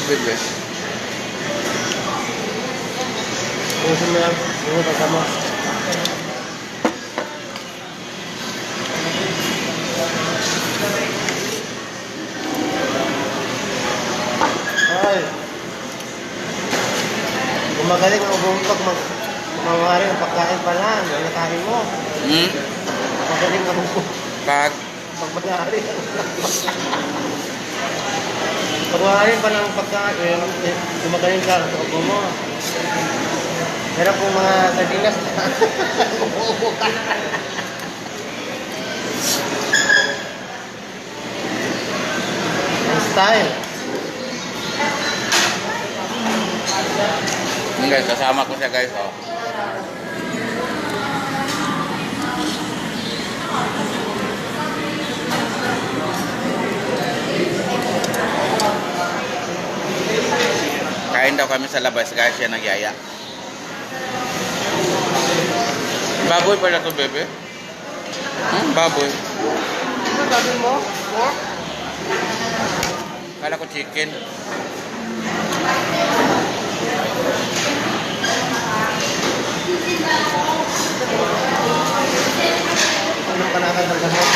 bebe. Puso mo yan. Yung pagkama. Ay. Gumagaling ang ubong pag mamari ang pagkain pa lang. Ang nakain mo. Magaling ang ubong. Pag Pag mamari. Pag mamari pa lang pagkain, gumagaling ka sa ubong mo. Pero kung mga sardinas na, umuubo ka. Ang style. Yun guys, kasama ko siya guys, oh. Kain daw kami sa labas guys, siya nagyaya. Baboy pala to, bebe. Baboy. Ano sabi mo? Pork? Kala ko chicken. Anong panakan ng gamot?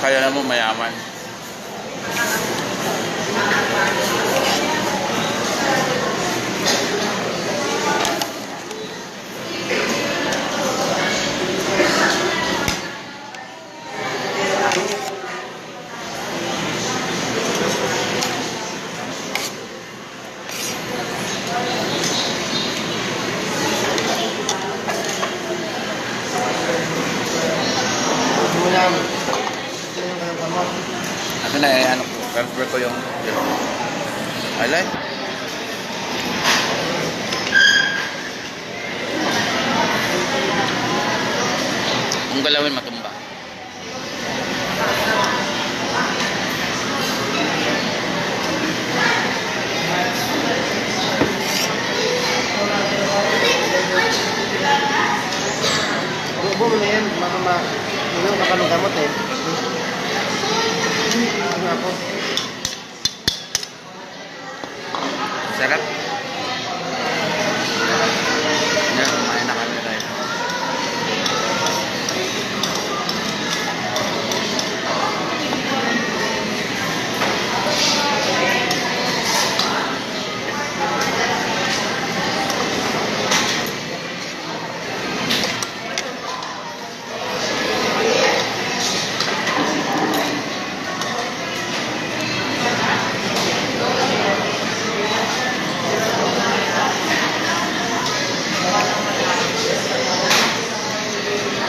Kaya naman mayaman. Mo lang. Ito yung kanyang gamot. Ako na ano ko, transfer ko yung alay. Ang galawin matumba. Ubo mo na yan. Yung kakalong gamot eh. Ano ako? Sarap. Yan, kumain na kami tayo.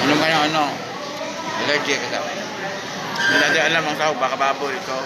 Inom ka ng ano? Allergy ka daw. Hindi natin alam ang tao, baka baboy ito.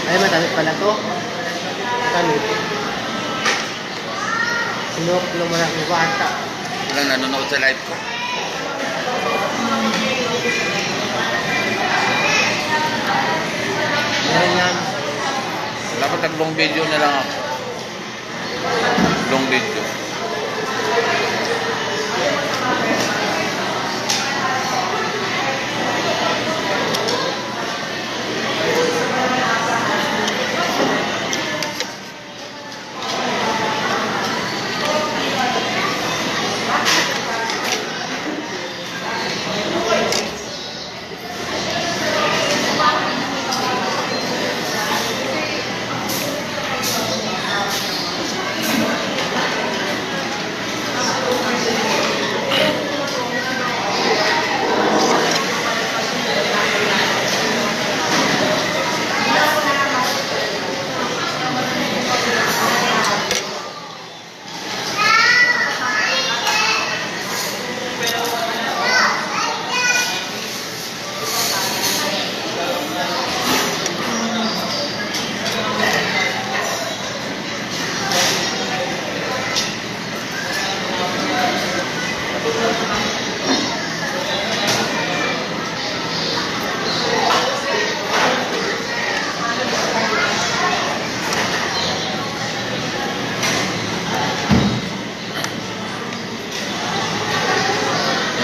Ay, matamis pala to. Matamis. Sinok lang mo ng bata. Walang nanonood sa live ko. Meron yan. Tag-long video na lang ako. Long video.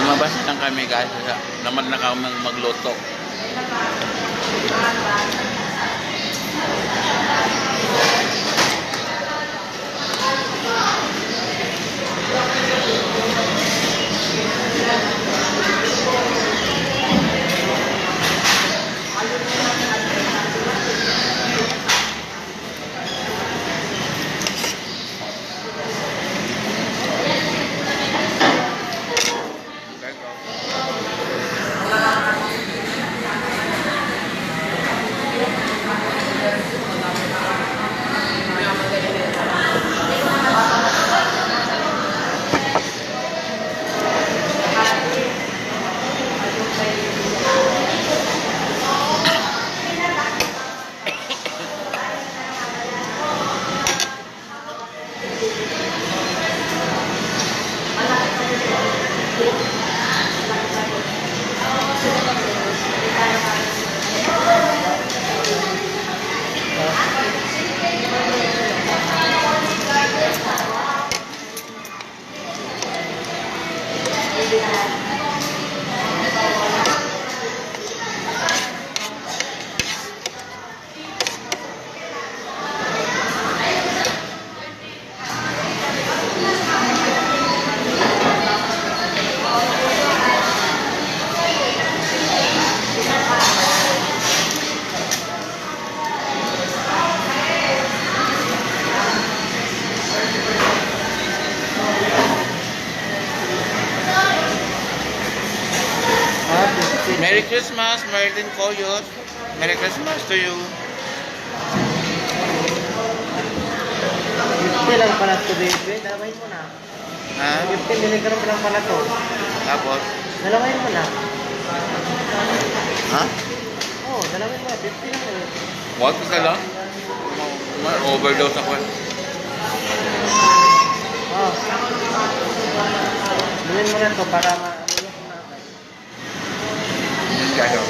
Lumabas lang kami guys. Naman na kami magluto. Merry Christmas, Merlin Coyot. Merry Christmas to you. 50 lang pala ito, baby. Dalawain mo na. Ha? 50 milligram lang pala ito. Tapos? Dalawain mo na. Ha? Oo, dalawin mo na. 50 lang eh. What ka lang? Overdose ako. Oo. Bilhin mo na ito para ma-ano mo na. Hindi ano.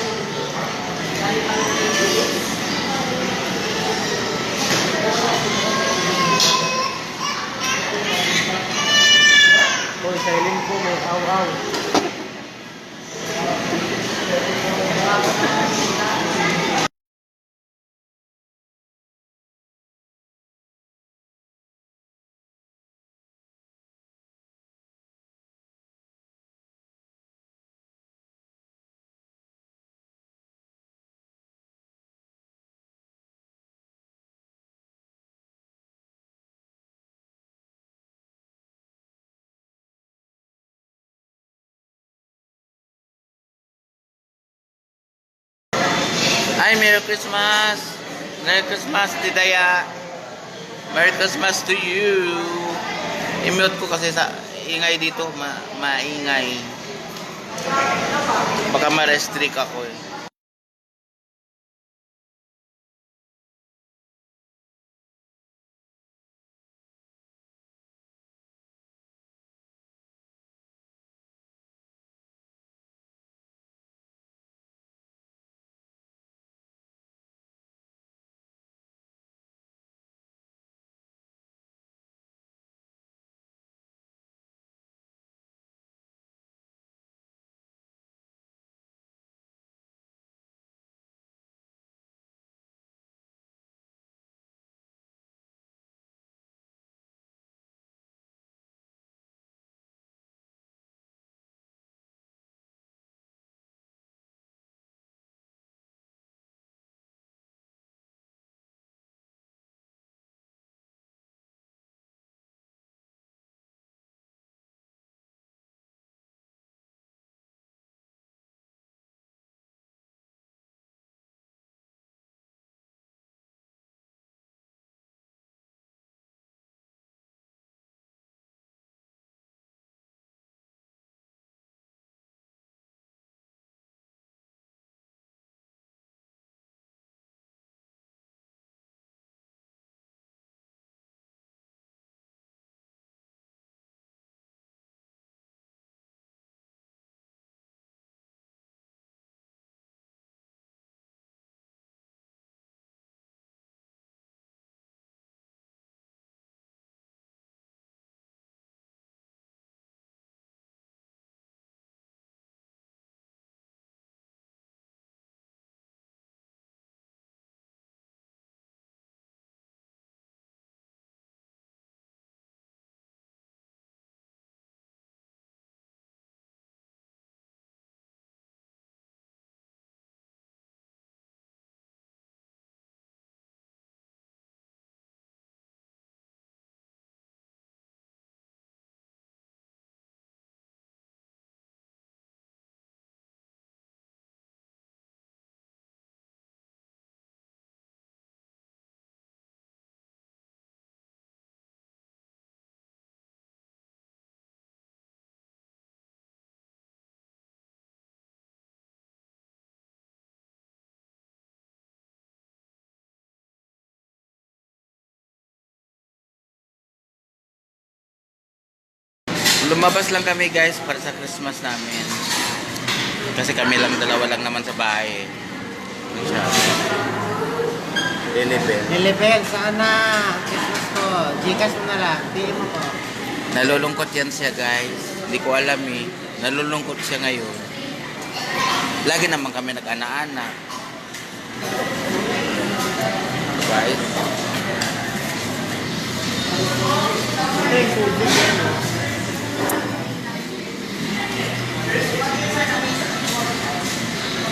Kung sa iling ko may aw-aw. Ay, Merry Christmas! Merry Christmas, Tidaya! Merry Christmas to you! I-mute ko kasi sa ingay dito, maingay. Baka ma-restrict ako eh. Lumabas lang kami guys para sa Christmas namin. Kasi kami lang, dalawa lang naman sa bahay. Ano siya? Lilibel. Nilibel, saan na? Christmas ko. Gcash mo na lang. Tingin mo ko. Nalulungkot yan siya guys. Hindi ko alam eh. Nalulungkot siya ngayon. Lagi naman kami nag-ana-ana. Guys. Ito yung tubig yan.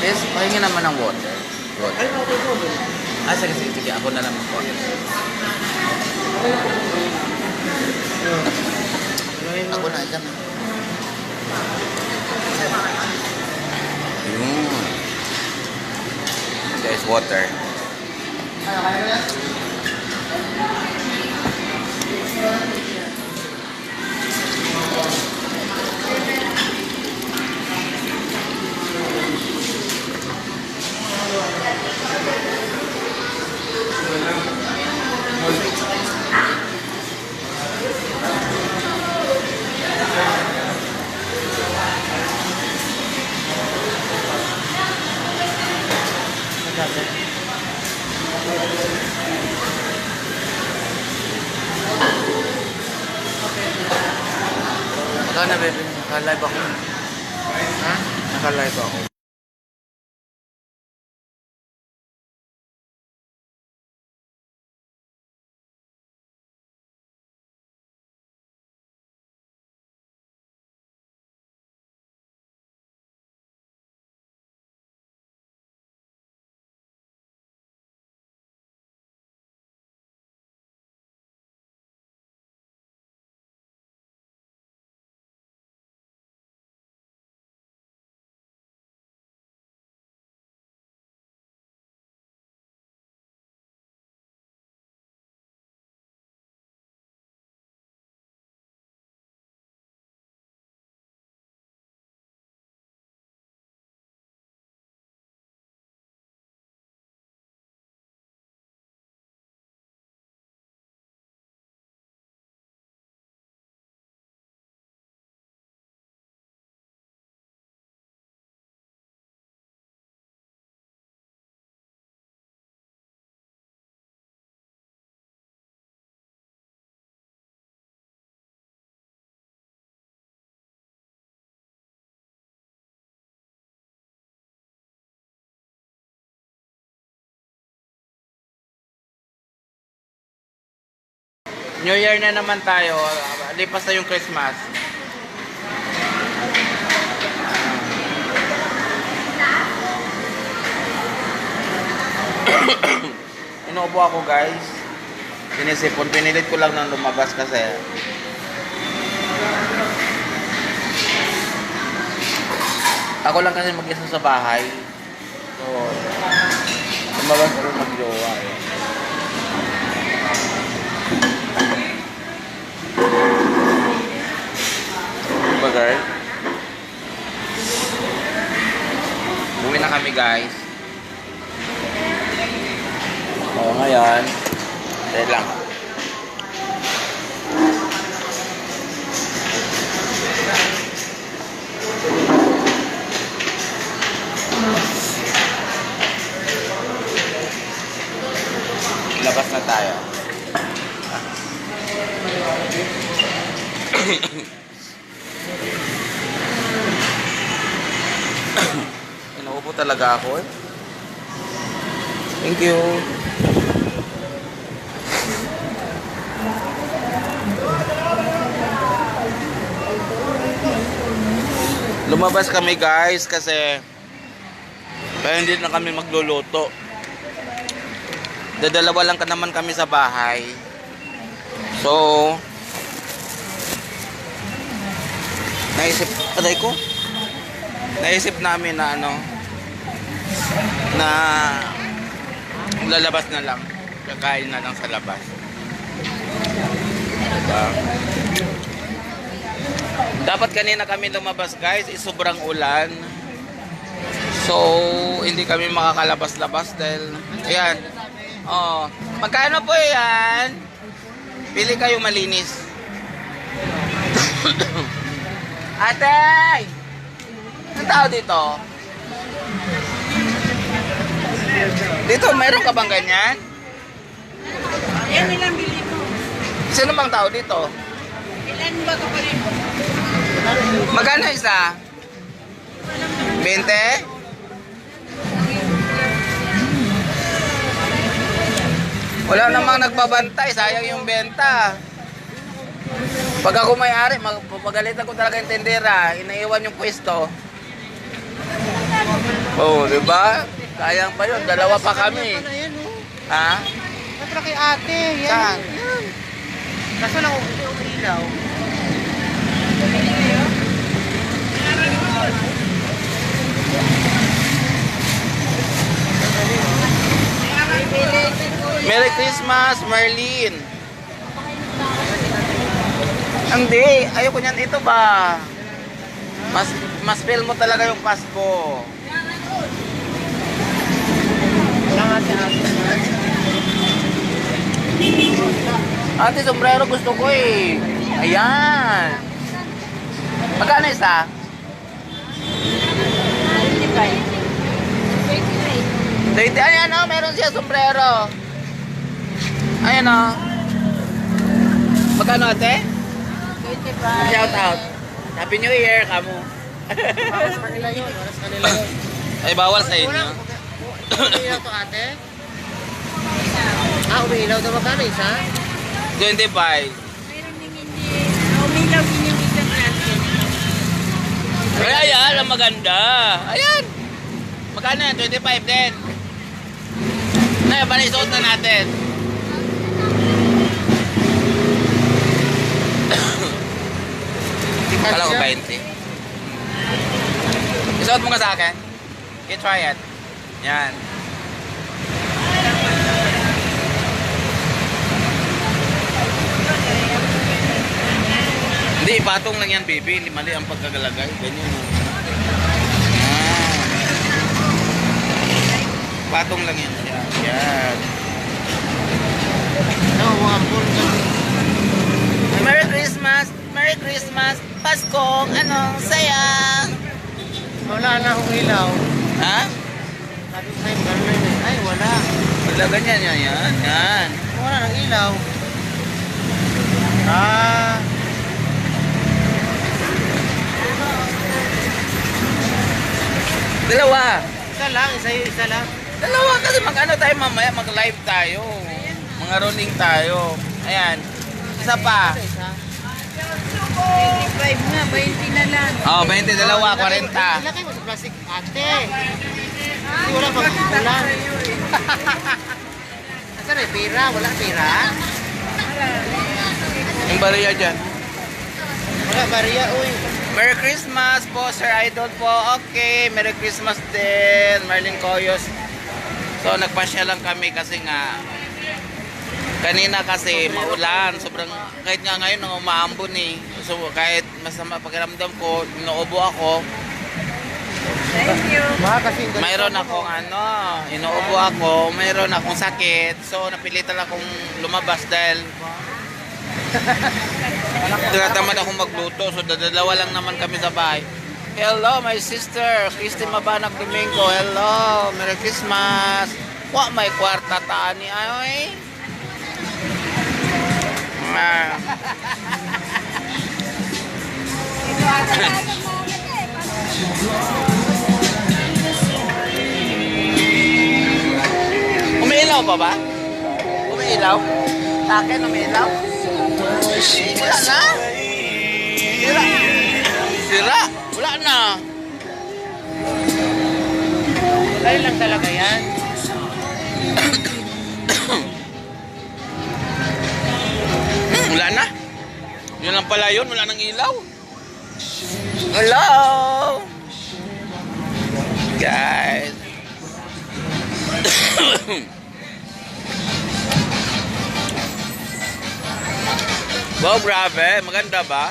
Yes, pahingi naman ng water. Water. Ay, okay po. Sige, sige, sige. Ako na lang po. Ako na, ikaw na. Yun. Guys, water. Ikaw na, baby. Naka-live ako. Ha? Naka-live ako. New Year na naman tayo. Lipas na yung Christmas. Inuubo ako guys. Sinisipon. Pinilit ko lang nang lumabas kasi ako lang kasi mag-isa sa bahay. So, lumabas ko rin mag-jowa eh. Girl. Uwi na kami guys. Oo, ngayon. Dahil lang. Labas na tayo. Inuubo talaga ako eh. Thank you. Lumabas kami guys kasi kaya hindi na kami magluluto. Dadalawa lang ka naman kami sa bahay. So naisip namin na na lalabas na lang, kakain na lang sa labas, diba? Dapat kanina kami lumabas guys, sobrang ulan, so hindi kami makakalabas-labas dahil ayan. Oh, magkano po yan? Pili kayo malinis. Ate! Anong tao dito? Dito, mayroon ka bang ganyan? Yan nilang bili ko. Sino bang tao dito? Ilan ba ka pa rin? Magkano isa? 20? Wala namang nagbabantay, sayang yung benta. Pag ako may-ari, magpapagalitan ko talaga yung tendera, inaiwan yung pwesto. Oh, di ba? Sayang pa yun, dalawa pa kami. Ayan, oh. Ha? Natra kay ate. Yan. Saan? Yan. Kaso lang hindi umiilaw. Merry Christmas, Marlene. Hindi, ayoko niyan. Ito ba? Mas feel mo talaga yung Pasko. Lang ate. Ate, sombrero gusto ko eh. Ayan. Magkano isa? 20. Ayan o, meron siya sombrero. Ayan o. Magkano ate? 25. Shout out. Happy New Year, kamo. Waras kanila yun. Waras kanila yun. Ay, bawal sa inyo. Umiilaw to ate? Umiilaw daw magkano isa? 25. Meron ding hindi. Umilaw din yung isang natin. Ay, ayan, ang maganda. Ayan. Magkano yan? 25 din. Na, bali, isuot na natin. Kala ko 20. Isuot mo nga sa akin. You try it. Yan. Hindi, patong lang yan, baby. Hindi mali ang pagkagalagay. Ganyan. Yan. Patong lang yan. Yan. Yan. Wapol ka. Merry Christmas! Merry Christmas! Paskong anong saya! Wala na akong ilaw. Ha? Sabi ko sa'yo, gano'n na yun. Ay, wala. Wala ganyan yan. Yan. Yan. Wala ng ilaw. Dalawa. Isa lang, isa lang. Dalawa kasi mag-ano tayo mamaya, mag-live tayo. Mga rolling tayo. Ayan. Isa pa. Isa. 25 na, 20 na lang. Oh, 20, dalawa, 40. Ilagay mo sa plastic, ate. Hindi wala pag-ulan. Asan may pira? Wala pira? Yung bariya dyan. Wala, Maria, uy. Merry Christmas po, Sir Idol po. Okay, Merry Christmas din, Marlene Coyos. So, nagpasya lang kami kasi nga, kanina kasi maulan. Sobrang, kahit nga ngayon, nang umaambon eh. So, kahit masama pakiramdam ko, inuubo ako. Thank you. Kasi Mayroon akong inuubo ako, mayroon akong sakit. So, napilitan akong lumabas dahil tinatamad akong magluto. So, dadalawa lang naman kami sa bahay. Hello, my sister, Christy Mabanag Domingo. Hello, Merry Christmas. Wa, may kwarta taan ni ay. Ah. Umiilaw pa ba? Umiilaw? Sa akin, umiilaw? Wala na? Sira. Sira? Wala na. Dahil lang talaga yan. Wala na. Yun lang pala yun. Wala nang ilaw. Hello! Guys. Wow, grabe. Maganda ba?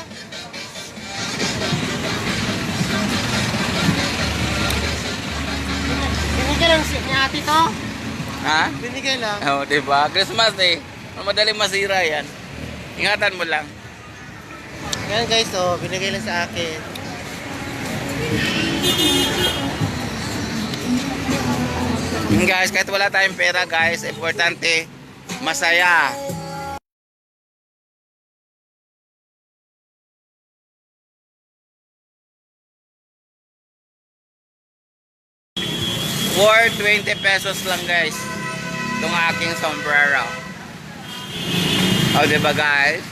Binigay lang ni ate to. Ha? Binigay lang. Oo, diba? Christmas eh. Madaling masira yan. Ingatan mo lang. Yan guys, binigay lang sa akin. Guys, kahit wala tayong pera guys, importante, masaya. For 20 pesos lang guys, itong aking sombrero. O diba guys?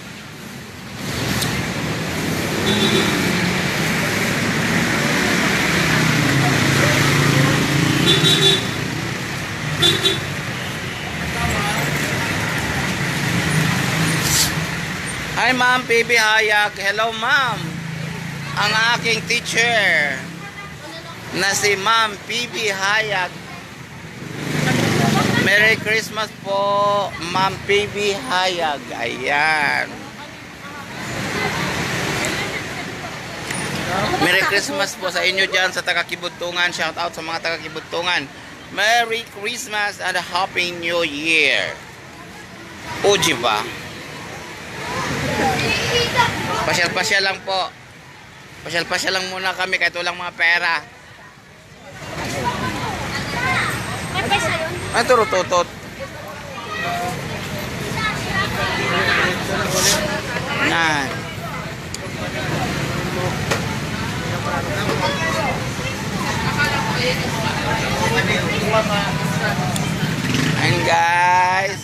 Hi Ma'am PB Hayag. Hello Ma'am. Ang aking teacher na si Ma'am PB Hayag. Merry Christmas po Ma'am PB Hayag. Ayan. Merry Christmas po sa inyo dyan sa taga-Kibuntungan. Shout out sa mga taga-Kibuntungan. Merry Christmas and Happy New Year. Uji ba? Pasyal-pasyal lang po. Pasyal-pasyal lang muna kami kahit walang mga pera. May pesa yun? Ay, turututot. Yan. Ayan guys.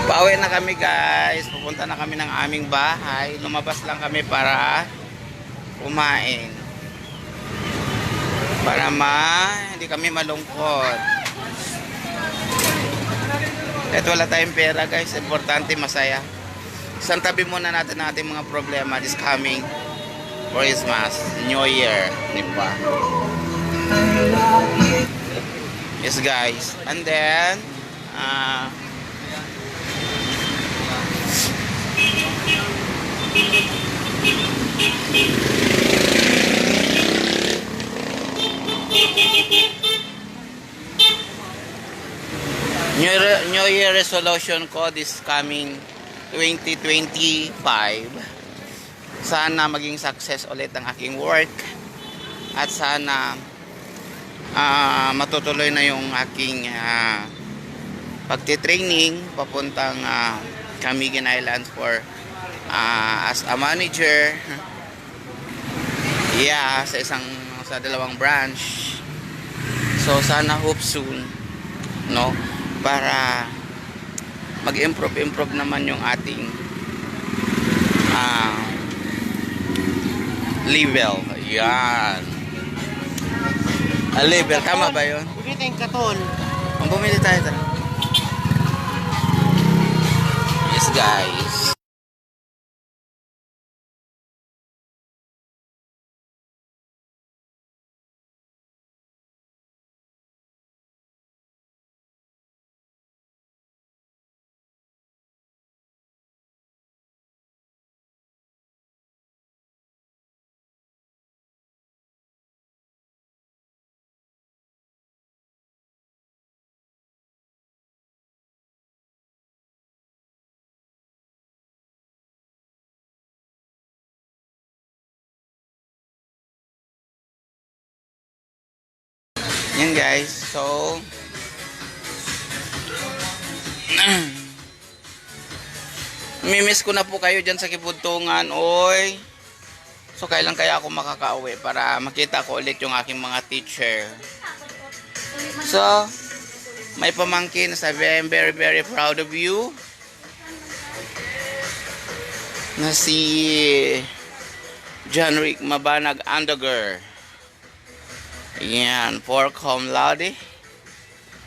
Pauwi na kami guys. Pupunta na kami ng aming bahay. Lumabas lang kami para kumain. Para hindi kami malungkot. Kahit wala tayong pera guys, importante masaya. Isang tabi muna natin ang ating mga problema this coming Christmas, New Year, di ba? Yes guys. And then New Year resolution ko this coming 2025. Sana maging success ulit ang aking work at sana matutuloy na yung aking pagtitraining papuntang Camiguin Islands for as a manager. Yeah, sa dalawang branch. So sana hope soon, no, para mag-improve naman yung ating level. Yan. Level, tama ba yun? Bumili tayong katon. Bumili tayo. Tara. Yes guys. Yan guys, so mimiss ko na po kayo dyan sa Kibuntungan, oy. So kailan kaya ako makakauwi para makita ko ulit yung aking mga teacher. So may pamangkin sa very very proud of you na si John Rick Mabanag Andager. Yan, for cum laude.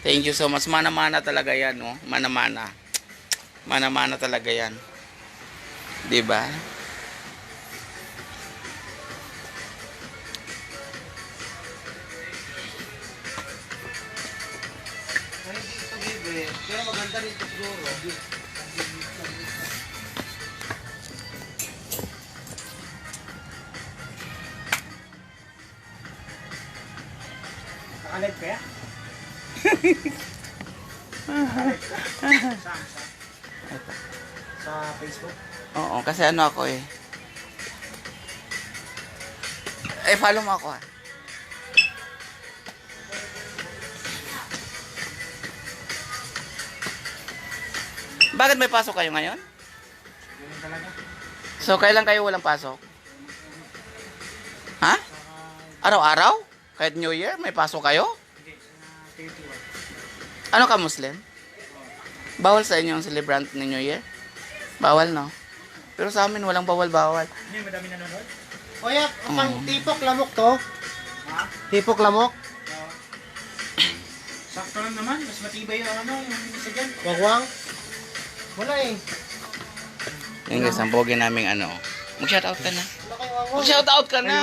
Thank you so much. Mana-mana talaga yan, no? Mana-mana. Mana-mana talaga yan. Diba? Pero maganda rin ito siguro. Nakalag kaya? Sa Facebook? Oo, kasi ano ako eh. follow mo ako ha. Bakit may pasok kayo ngayon? So, kailan kayo walang pasok? Ha? Araw-araw? Kahit New Year, may pasok kayo? Ano ka, Muslim? Bawal sa inyo ang celebrant ng New Year? Bawal, no? Pero sa amin, walang bawal-bawal. Hindi, madami nanonood. Kuya, pang tipok lamok to. Tipok lamok. Sakto lang naman, mas matibay yung ano, yung isa dyan. Wagwang. Wala eh. Yung guys, ang pogi naming ano. Mag-shoutout ka na. Wala kay wagwang. Mag-shoutout ka na.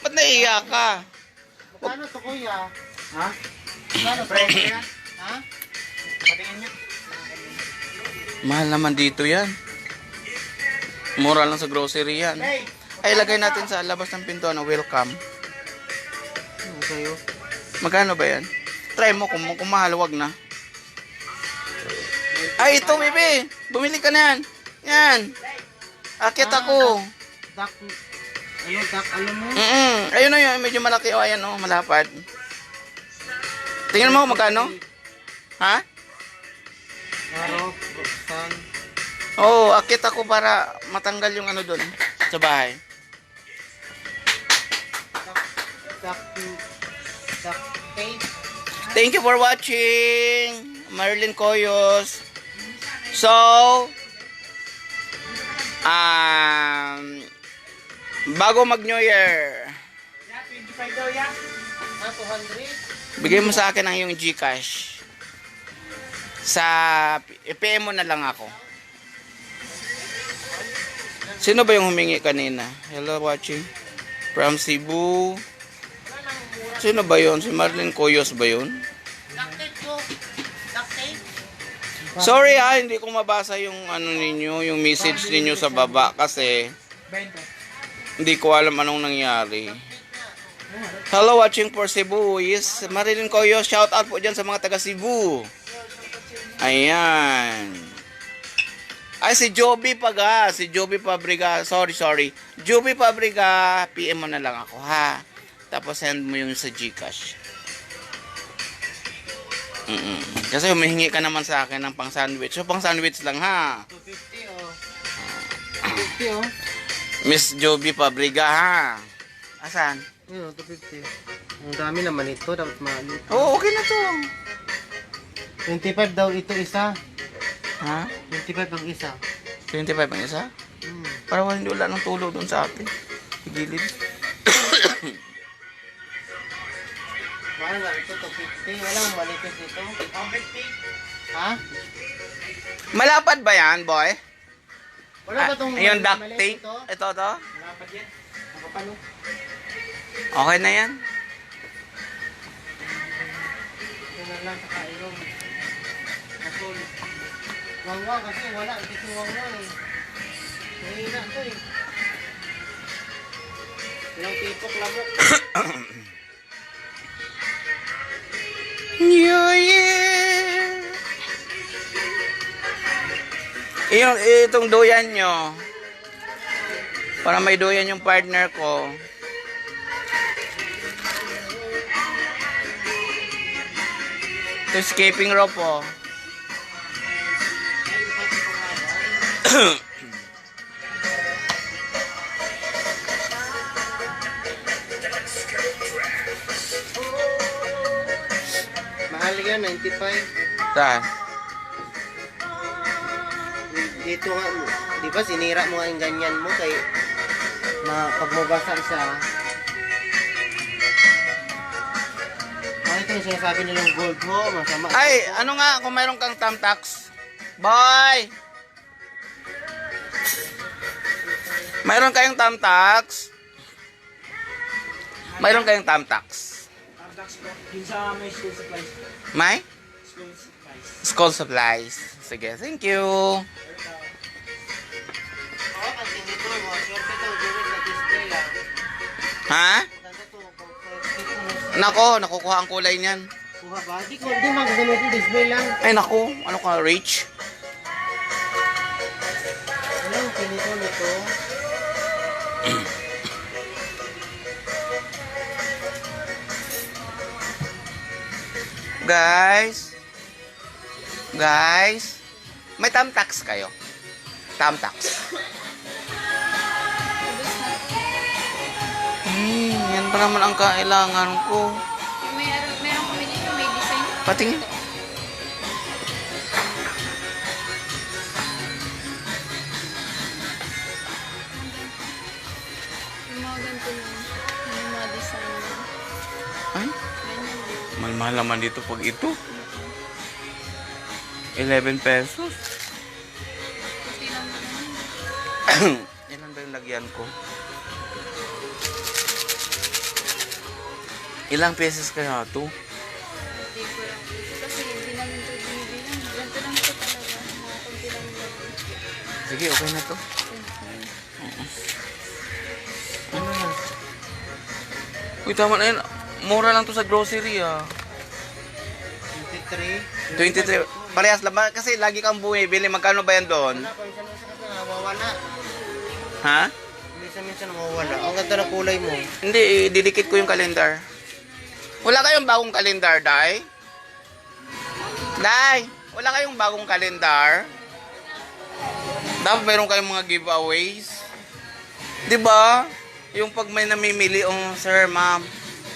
Ba't naiiya ka? Paano to kuya? Ha? Paano to? Friend ka? Ha? Patingin niya. Mahal naman dito yan. Mura lang sa grocery yan. Hey! Ay, lagay natin sa labas ng pinto na welcome. Ano sa'yo? Magkano ba yan? Try mo kung mahal, wag na. Ay, ito, bebe. Bumili ka na yan. Yan. Akit ako. Dak. Ano, dak, ano mo? Ayun na yun. Medyo malaki. O, ayan o. Malapad. Tingnan mo magkano. Ha? Araw, san? Oo, akit ako para matanggal yung ano doon sa bahay. Dak, dak, tape. Thank you for watching. Marilyn Coyos. So, bago mag New Year, Yeah, 25 daw yan. 200? bigay mo sa akin ang yung GCash. Sa PM mo na lang ako. Sino ba yung humingi kanina? Hello, watching. From Cebu. Sino ba yun? Si Marilyn Coyos ba yun? Duct tape ko. Duct tape. Sorry ha, hindi ko mabasa yung ano ninyo, yung message ninyo sa baba kasi 20. hindi ko alam anong nangyari. Hello, watching for Cebu. Yes, Marilyn Coyos, shout out po dyan sa mga taga Cebu. Ayan. Ay, si Joby Paga. Si Joby Pabriga. Sorry. Joby Pabriga, PM mo na lang ako, ha? Tapos send mo yung sa GCash. Kasi humihingi ka naman sa akin ng pang sandwich. So, pang sandwich lang, ha? 250 oh. 250 oh. Miss Joby Pabriga, ha? Asan? Yun, 250. Ang dami naman ito. Dapat maalit. Oo, okay na to. 25 daw ito isa. Ha? 25 ang isa. 25 ang isa? Para wala ng tulog dun sa atin. Gilid. Mahal nga ito, 250. Walang manipis ito. 150. Ha? Malapad ba yan, boy? Wala ba itong Yung duct maliit tape? ito? Ito. Dapat yan. Nakapalo. Okay na yan. Yun na lang sa kailong. Asul. Wangwang kasi wala. Ito si wangwang eh. Mahina ito eh. Ilang tipok lamok. New Year! Itong duyan nyo. Para may duyan yung partner ko. Ito escaping rope, oh. Mahal yan, 95. Saan? Dito nga, di ba sinira mo nga yung ganyan mo kay pag mabasa siya. Ito yung sinasabi nilang gold mo, masama. Ay, ano nga kung mayroon kang thumbtacks? Boy! Mayroon kayong thumbtacks? Mayroon kayong thumbtacks? Tardax ko. Yun sa may school supplies. May? School supplies. School supplies. Sige, thank you. Oo, pag tinito mo, swerte to, during na display lang. Ha? Maganda to, pag Nako, nakukuha ang kulay niyan. kuha ba? Di magagano to, display lang. Ay nako, ano ka, Rach? Ano yung pinito nito? Guys. Guys. May tamtax kayo? Tamtax. Yan pa naman ang kailangan ko. Meron kami dito, may design. Patingin. Yung mga ganito lang. Yung mga design lang. Ay, Ganyan lang. mahal naman dito pag ito. 11 pesos. Kasi lang naman. Ilan ba yung lagyan ko? Ilang pesos kaya to? Hindi ko lang. Kasi hindi namin ito binibilang. Ganito lang ito talaga. Mga kunti lang yung lagi. Sige, okay na to. Ano yan? Uy, tama na yun. Mura lang to sa grocery ah. 23. 23. Parehas lang ba? Kasi lagi kang bumibili. Magkano ba yan doon? Wala, paminsan-minsan ka nawawala. Ha? Minsan-minsan nawawala. Ang ganda ng kulay mo. Hindi, didikit ko yung kalendar. Wala kayong bagong kalendar, Day? Day, wala kayong bagong kalendar? Dapat meron kayong mga giveaways. 'Di ba? Yung pag may namimili, sir, ma'am.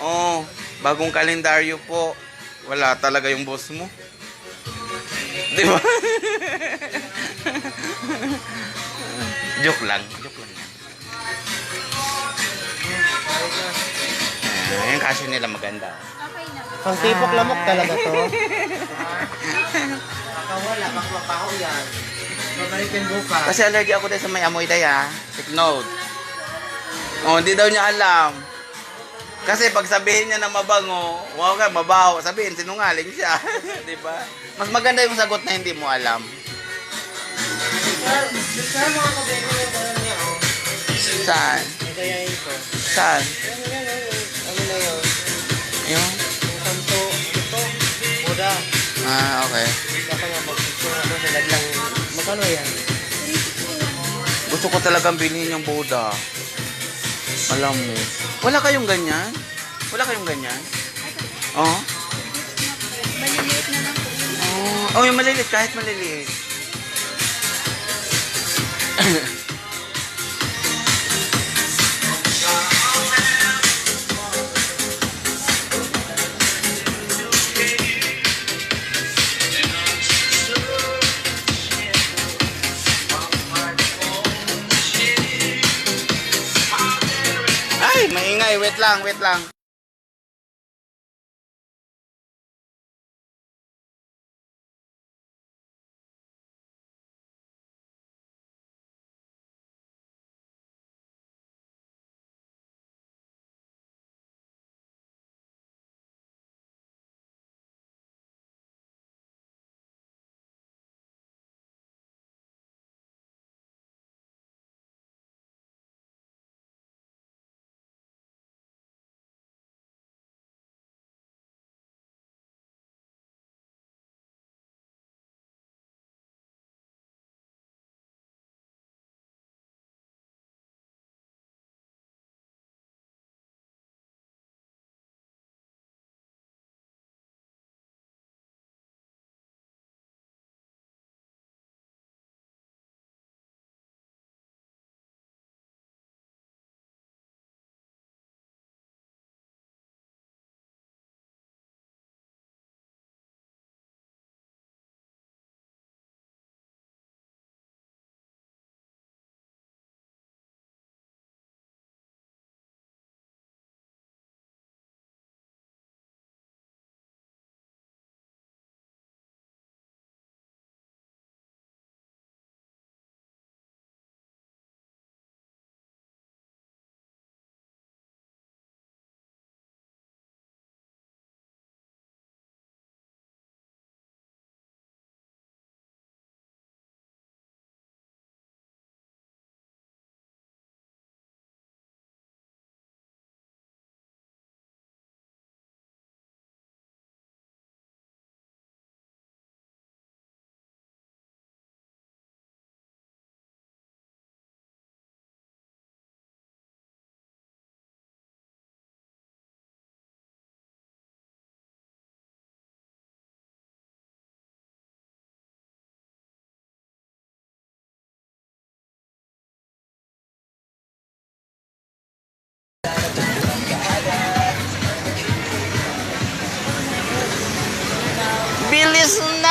Oh, bagong kalendaryo po. Wala talaga yung boss mo. 'Di ba? Joke lang yan. Yung kasyo nila maganda. Okay na. Pang tipok lamok talaga to. Nakawala, maklapaho yan. Babalikin bukas. Kasi allergy ako dahil sa may amoy daya. Take note. Oh, hindi daw niya alam. Kasi pag sabihin niya na mabango, wow ka, mabaho. Sabihin, sinungaling siya. Di ba? Mas maganda yung sagot na hindi mo alam. Sir, mga kabego yung dala niya, oh. Saan? Kaya ito. Saan? Yan. Ano na yun? Yung? Yung santo, ito, Buddha. Ah, okay. Baka nga mag-picture ako sa laglang. Magkano yan? Gusto ko talagang bilhin yung Buddha. Alam mo. Wala kayong ganyan? Wala kayong ganyan? Oh? Maliliit na lang po yun. Oh, yung maliliit. Kahit maliliit. Ay, maingay. Wait lang, wait lang.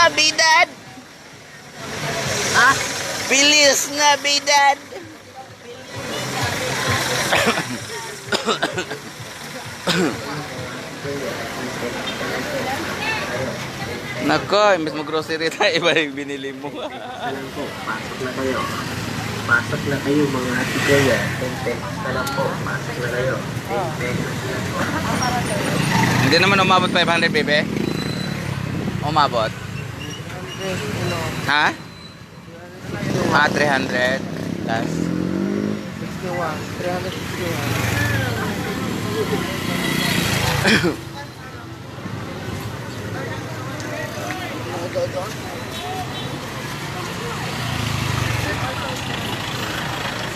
Navidad! Ha? Feliz Navidad! Nako, imbes mo grocery tayo, iba yung binili mo. Alam po, pasok na kayo. Pasok na kayo mga ati kayo. Text na lang po. Pasok na kayo. Text. Hindi naman umabot 500, bebe? Umabot? Ha? 300 plus. 361.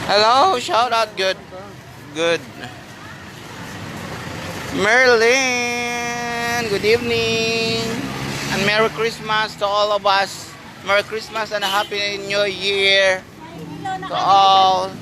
Hello, shout out, good. Merlin, good evening. And Merry Christmas to all of us. Merry Christmas and a Happy New Year to all.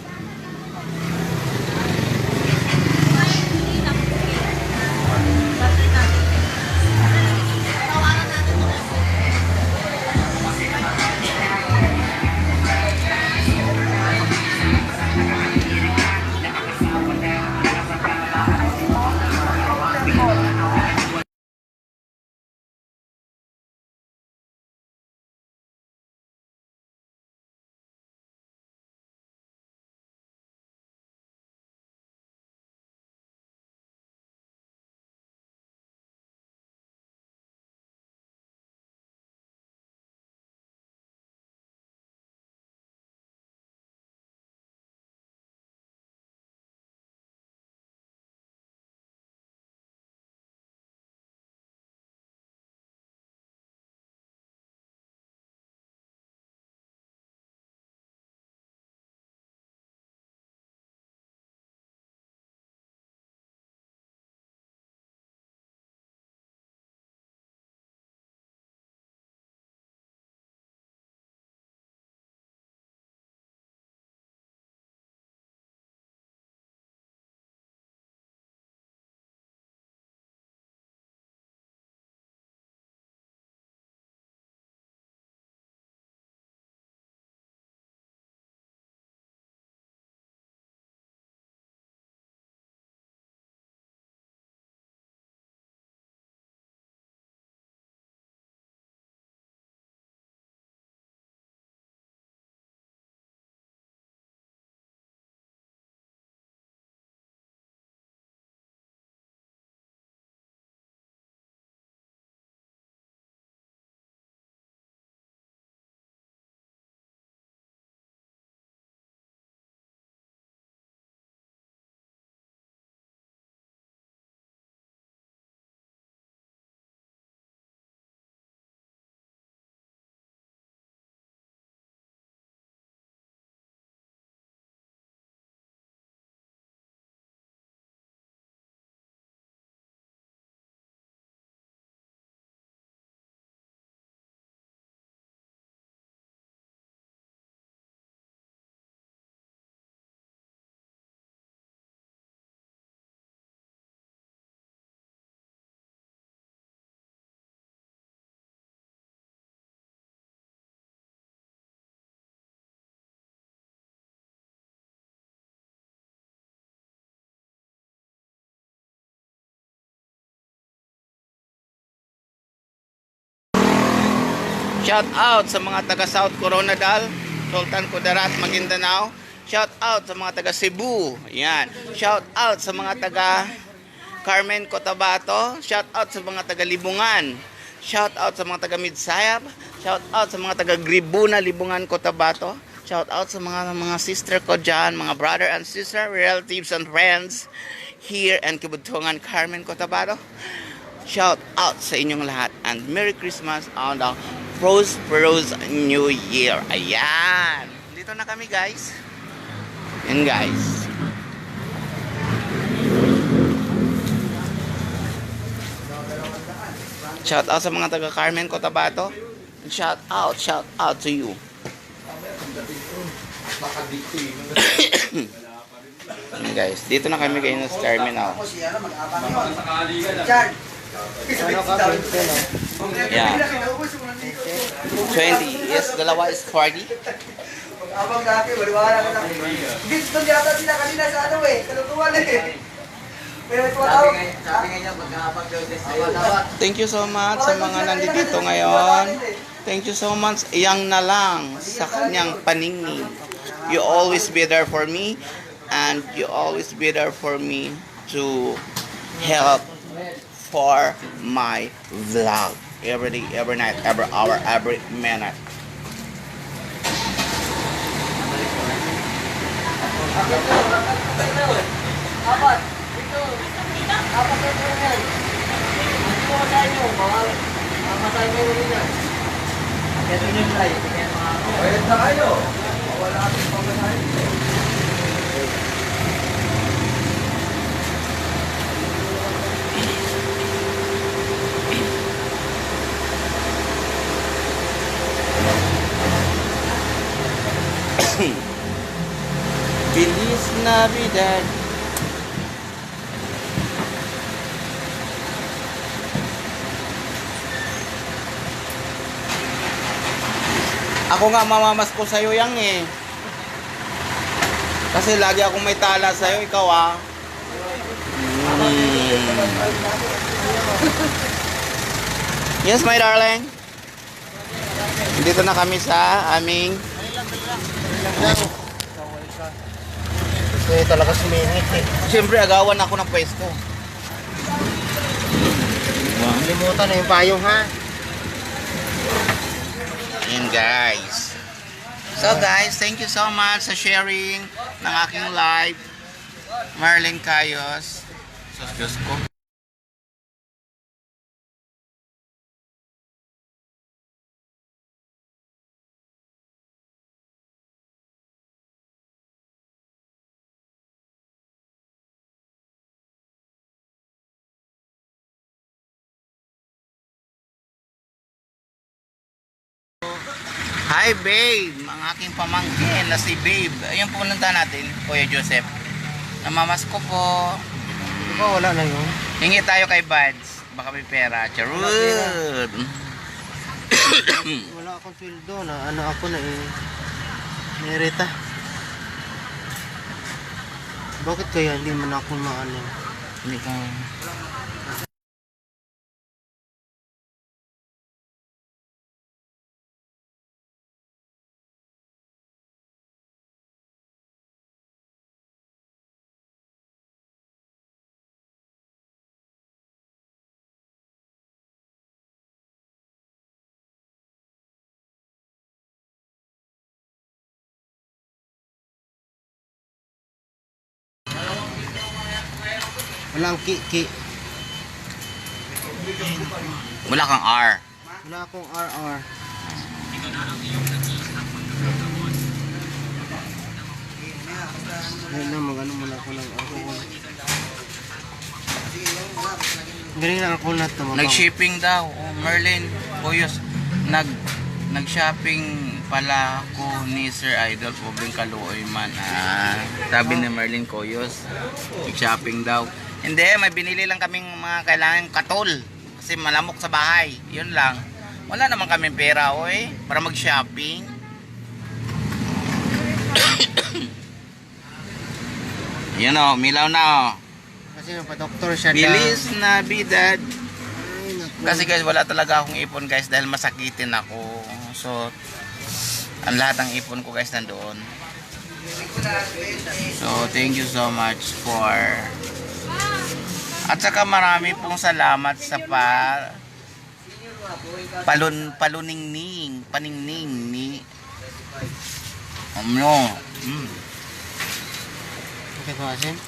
Shout out sa mga taga South Coronadal, Sultan Kudarat, Maguindanao. Shout out sa mga taga Cebu. Yan. Shout out sa mga taga Carmen Cotabato. Shout out sa mga taga Libungan. Shout out sa mga taga Midsayap. Shout out sa mga taga Gribuna, Libungan, Cotabato. Shout out sa mga sister ko dyan, mga brother and sister, relatives and friends here in Kibutungan, Carmen Cotabato. Shout out sa inyong lahat and Merry Christmas and a prosperous New Year. Ayan. Dito na kami, guys. Yan, guys. Shout out sa mga taga Carmen Cotabato. Shout out to you. Yan, guys. Dito na kami kayo sa terminal. Ano ka, 20, no? Yeah. 20. Yes, dalawa is 40. Abang dati, waliwala ka na. Gits, doon yata sila kanina sa ano eh, kalutuan eh. Pero ito wala. Sabi nga niya, magkakapag Thank you so much sa mga nandito ngayon. Thank you so much. Iyang na lang sa kanyang paningin. You always be there for me and you always be there for me to help for my vlog. Every day, every night, every hour, every minute. Apat. Ito. Apat na ito yan. Ito ko sa inyo. Masay kayo rin yan. Ito yung fly. Bayad na kayo. Wala akong pamasahin. Feliz Navidad. Ako nga mamamas ko sa'yo yang eh. Kasi lagi akong may tala sa'yo, ikaw ah. Yes, my darling. Dito na kami sa aming Gusto talaga sumingit eh. siyempre agawan ako ng pwesto. Limutan na yung payong ha. Ayan guys. So guys, thank you so much sa sharing ng aking live. Marlene Cayos. So, Diyos ko. Hi babe, ang aking pamangkin na si babe. Ayun pumunta natin, Kuya Joseph. Namamas ko po. Di ba wala na yun? Hingi tayo kay Buds. Baka may pera. Charud. Wala akong sweldo na ano ako na eh. Merita. Bakit kaya hindi man ako maano? Hindi ka. Walang ki. Wala kang R. Wala akong RR. Ngayon na mag-ano muna ako ng alcohol. Galing na alcohol na ito. Nag-shipping daw. Oh, Merlin, Boyos. Nag-shopping pala ako ni Sir Idol Pobeng Kaluoy man. Sabi ni Merlin Koyos. Nag-shopping daw. Hindi, may binili lang kaming mga kailangan katol. Kasi malamok sa bahay. Yun lang. Wala naman kaming pera, oy. Para mag-shopping. Yun o, milaw na o. Kasi nagpa-doktor siya Bilis Navidad. Ay, naku. Kasi guys, wala talaga akong ipon guys dahil masakitin ako. So, ang lahat ng ipon ko guys nandoon. So, thank you so much for... At saka marami pong salamat sa paningning ni no. Okay ko asin?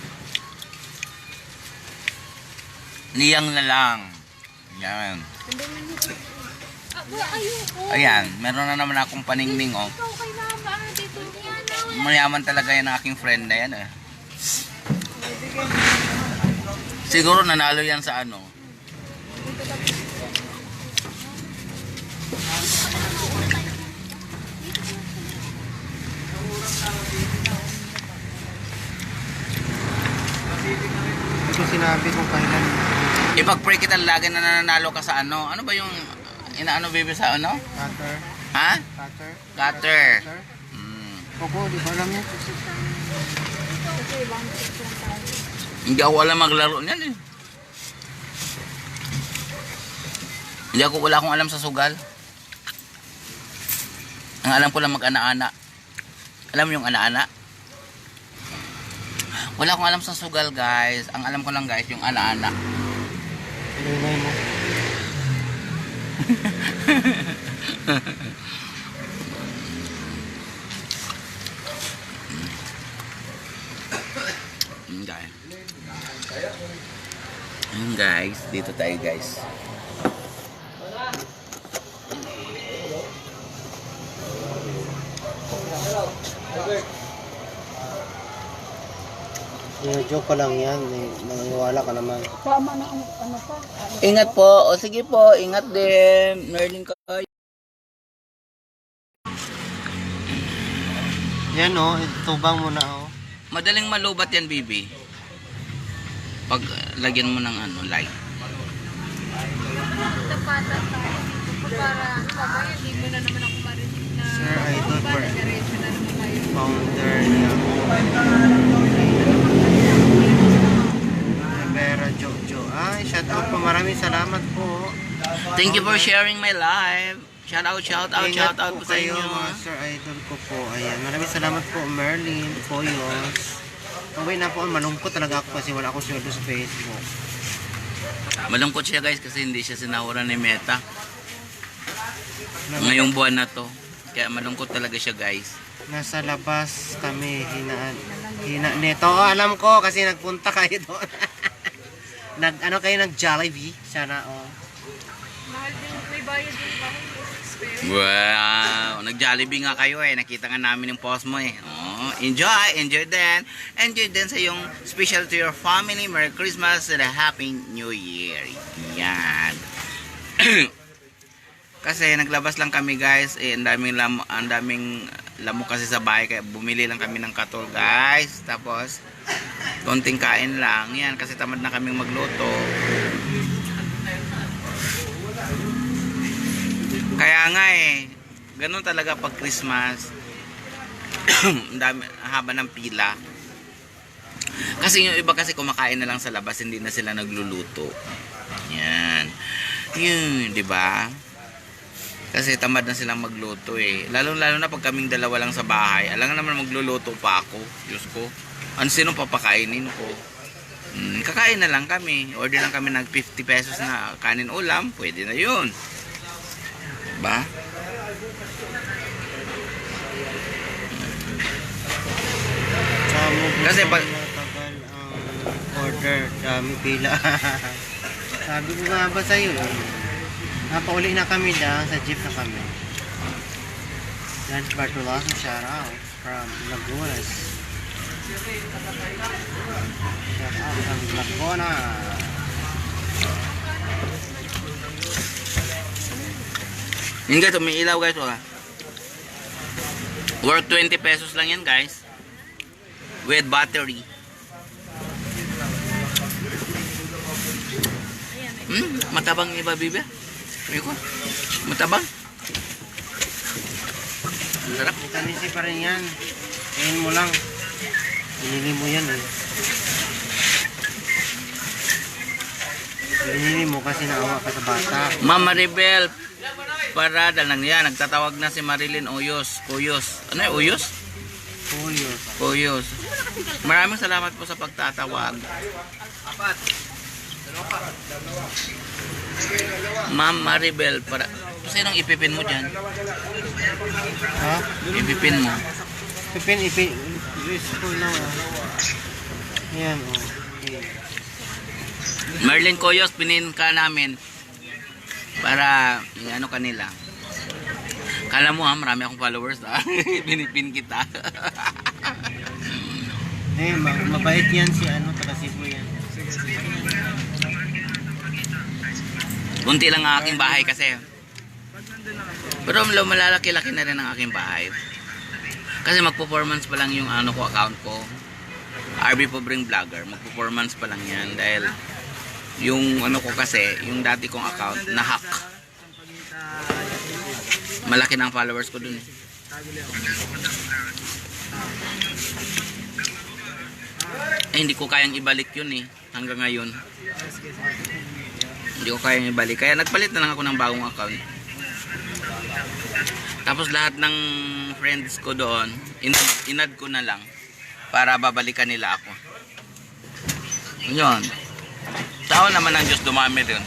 Niyang na lang. Yan. Ayan, meron na naman akong paningning oh. Ikaw kay mama, ano dito niya? Mayaman talaga yan ang aking friend na yan eh. Siguro nanalo yan sa ano. Ito sinabi kong kailan. Ipag-pray kita lagi na nananalo ka sa ano. Ano ba yung inaano baby sa ano? Cutter. Ha? Cutter. Cutter. Cutter. Mm. Opo, di ko alam yan. Kasi ibang section tayo. Hindi ako alam maglaro niyan eh. Wala akong alam sa sugal. Ang alam ko lang mag-ana-ana. Alam mo yung ana-ana? Wala akong alam sa sugal guys. Ang alam ko lang guys yung ana-ana. Lunay mo. Guys. Ayun guys, dito tayo guys. Joke ko lang yan. Nangiwala ka naman. Tama na ang ano pa. Ingat po. O sige po, ingat din. Merlin ko. Yan o, tubang mo na o. Madaling malubat yan, baby. Pag lagyan mo ng ano, light. Tapatan tayo. Para sabay, hindi mo na naman ako marinig na. Sir, idol for Diretso na naman tayo. founder niya. Rivera Jojo. Ay, shout out po. Maraming salamat po. Thank you for sharing my live. Shout out Ingat po sa kayo, inyo. mga sir idol ko po. Ayan, maraming salamat po, Merlin, Koyos. Okay na po, malungkot talaga ako kasi wala akong sweldo sa Facebook. Malungkot siya guys kasi hindi siya sinawaran ni Meta. Ngayong buwan na to. Kaya malungkot talaga siya guys. Nasa labas kami, hina neto. Oh, alam ko kasi nagpunta kayo doon. Ano kayo, nag Jollibee? Sana, oh. Mahal din, may bayad din ba? Wow, nag-Jollibee nga kayo eh. Nakita nga namin yung post mo eh. Oh, enjoy din sa yung special to your family. Merry Christmas and a Happy New Year. Yan. Kasi naglabas lang kami guys, eh ang daming lamok kasi sa bahay kaya bumili lang kami ng katol guys. Tapos konting kain lang. Yan kasi tamad na kaming magluto. Kaya nga eh, ganun talaga pag Christmas. Ang dami, haba ng pila. Kasi yung iba kasi kumakain na lang sa labas, hindi na sila nagluluto. Yan. Yun, di ba? Kasi tamad na silang magluto eh. Lalo na pag kaming dalawa lang sa bahay. Alam nga naman magluluto pa ako. Diyos ko. Ano sino papakainin ko? Kakain na lang kami. Order lang kami ng 50 pesos na kanin ulam. Pwede na yun. Ba? Kasi pag matagal ang order, dami pila. Sabi ko nga ba sa'yo eh. Napauli na kami sa jeep na kami. Lance Bartoloso, shout out from Lagunas. Shout out from Laguna. yun guys, may ilaw guys. Wala. Worth 20 pesos lang yan guys. With battery. Matabang iba bibi. Ayoko. Matabang. Sarap. Itanisi pa rin yan. Kain mo lang. Binili mo yan eh. Binili mo kasi naawa ka sa bata. Ma'am Maribel Parada lang yan. Nagtatawag na si Marilyn Uyos. Kuyos. Ano yung Uyos? Kuyos. Kuyos. Maraming salamat po sa pagtatawag. Ma'am Maribel para. Sinong ipipin mo dyan? Ha? Ipipin mo. Ipin. School na oh. Ayan oh. Okay. Merlin Koyos, pinin ka namin para ano kanila. Kala mo ha, marami akong followers ha. Pinipin kita. Mabait yan si taga Cebu yan. Bunti lang ang aking bahay kasi. Pero malalaki-laki na rin ang aking bahay. Kasi mag-performance pa lang yung account ko. RB Pobreng Vlogger. Mag-performance pa lang yan dahil yung ko kasi, yung dati kong account na-hack. Malaki na ang followers ko dun. Hindi ko kayang ibalik yun eh. Hanggang ngayon. Hindi ko kayang ibalik. Kaya nagpalit na lang ako ng bagong account. Tapos lahat ng friends ko doon, inad ko na lang. Para babalikan nila ako. Yun. Tao naman ng Diyos, dumami rin.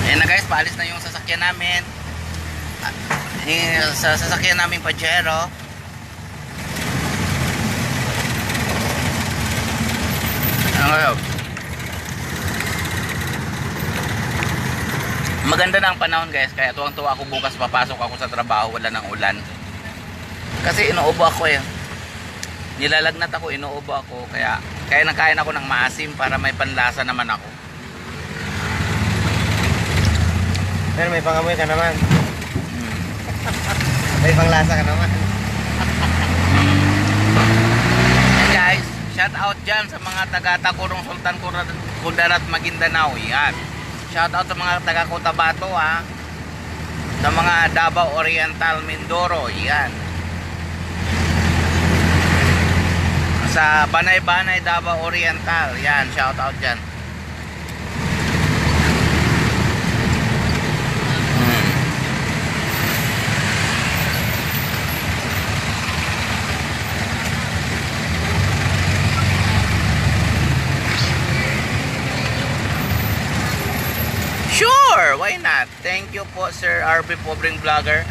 Ayan na guys, paalis na yung sasakyan namin. Sa sasakyan namin Pajero. Ano kayo? Maganda na ang panahon guys, kaya tuwang-tuwa ako bukas papasok ako sa trabaho, wala ng ulan. Kasi inuubo ako eh. Nilalagnat ako, inuubo ako, kaya nakain ako ng maasim para may panlasa naman ako. Pero may pangamoy ka naman. May panglasa ka naman. And guys, shout out dyan sa mga taga-Takurong Sultan Kudarat Maguindanao. Yan. Shout out sa mga taga-Cotabato ha. Sa mga Davao Oriental Mindoro. Yan. Sa Banay-Banay Davao Oriental. Yan, shout out dyan. Sure, why not? Thank you po Sir RB Pobreng Vlogger.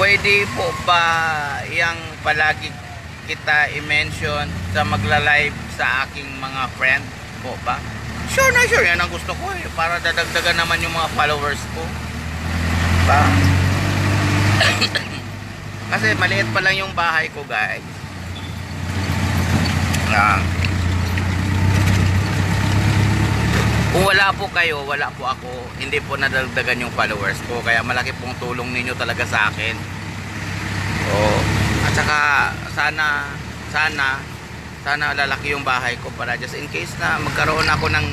Pwede po ba yang palagi kita i-mention sa magla-live sa aking mga friend po ba? Sure na sure, yan ang gusto ko eh, para dadagdagan naman yung mga followers ko. Ba? Kasi maliit pa lang yung bahay ko guys. Kung wala po kayo, wala po ako, hindi po nadagdagan yung followers ko. Kaya malaki pong tulong ninyo talaga sa akin. At saka sana lalaki yung bahay ko para just in case na magkaroon ako ng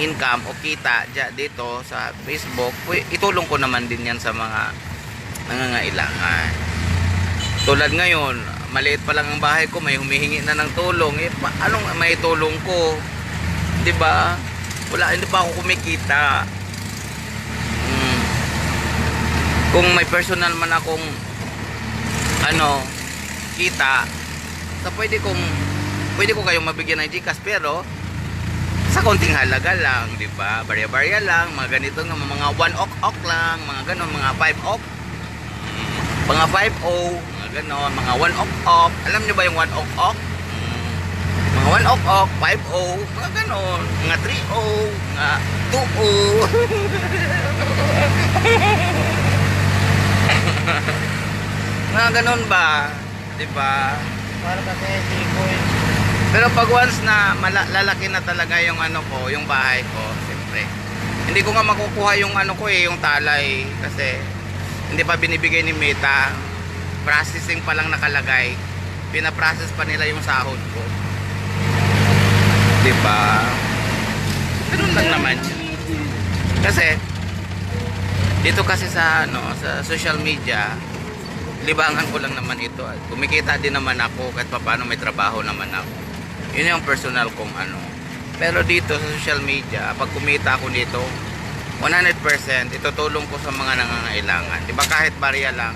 income o kita dito sa Facebook, itulong ko naman din yan sa mga nangangailangan. Tulad ngayon, maliit pa lang ang bahay ko, may humihingi na ng tulong. Anong may tulong ko? 'Di ba? Hindi pa ako kumikita. Kung may personal man akong kita, so pwede ko kayong mabigyan ng GCash, pero sa konting halaga lang, 'di ba? Barya-barya lang, mga ganito nga, mga 1 ok lang, mga ganon, mga 5 ok. Mga 5 mga ganon, mga 1 ok. Alam niyo ba yung 1 ok? Mga 1 ok, 5 mga ganon, mga 3 mga 2 mga ganon ba? Diba? Para kasi sikoy. Pero pag once na lalaki na talaga yung yung bahay ko, siyempre, hindi ko nga makukuha yung yung talay, kasi hindi pa binibigay ni Meta. Processing pa lang nakalagay. Pinaprocess pa nila yung sahod ko. Diba? Ganun lang naman yun. Kasi dito kasi sa social media, libangan ko lang naman ito. Kumikita din naman ako kahit paano, may trabaho naman ako. Yun yung personal kong Pero dito sa social media, pag kumita ako dito, 100% itutulong ko sa mga nangangailangan. Diba? Kahit barya lang,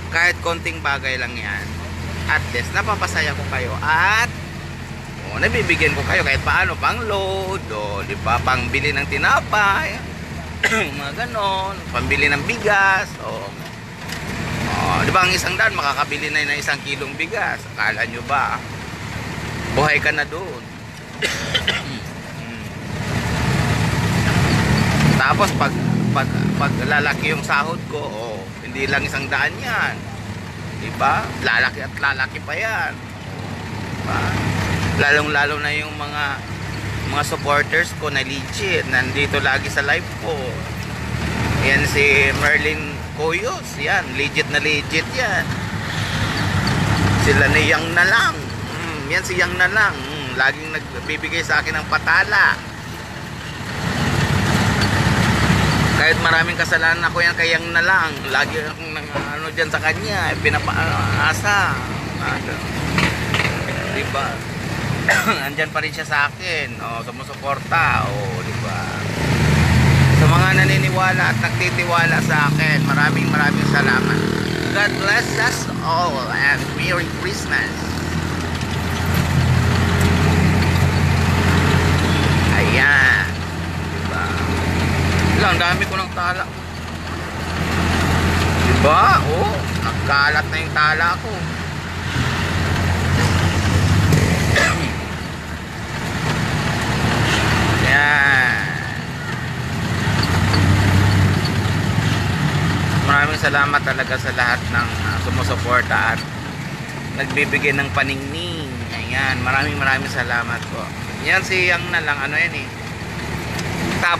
kahit konting bagay lang yan, at least napapasaya ko kayo at nabibigyan ko kayo kahit paano, pang load, di ba, pang bili ng tinapay, mga ganon, pambili ng bigas, di ba, ang isang daan makakabili na ng 1 kilong bigas. Akala nyo ba buhay ka na doon? Tapos pag lalaki yung sahod ko, hindi lang 100 yan, di ba, lalaki at lalaki pa yan, diba? Lalong-lalo na yung mga supporters ko na legit, nandito lagi sa live ko. Yan si Merlin Coyos, yan, legit na legit yan. Sila ni Yang na lang. Yan si Yang na lang. Laging nagbibigay sa akin ng patala. Kahit maraming kasalanan ako yan, kayang na lang. Lagi akong ano dyan sa kanya, pinapaasa. Diba? Andyan pa rin siya sa akin. O, sumusuporta. O, diba? Sa mga naniniwala at nagtitiwala sa akin, maraming salamat. God bless us all and Merry Christmas. Ayan. Diba? Ang dami ko ng tala. Diba? Oh, nagkalat na yung tala ko. Ayan. Maraming salamat talaga sa lahat ng sumusuporta at nagbibigay ng paningning. Ayan, maraming salamat po. Yan si Yang na lang, ano yan eh, top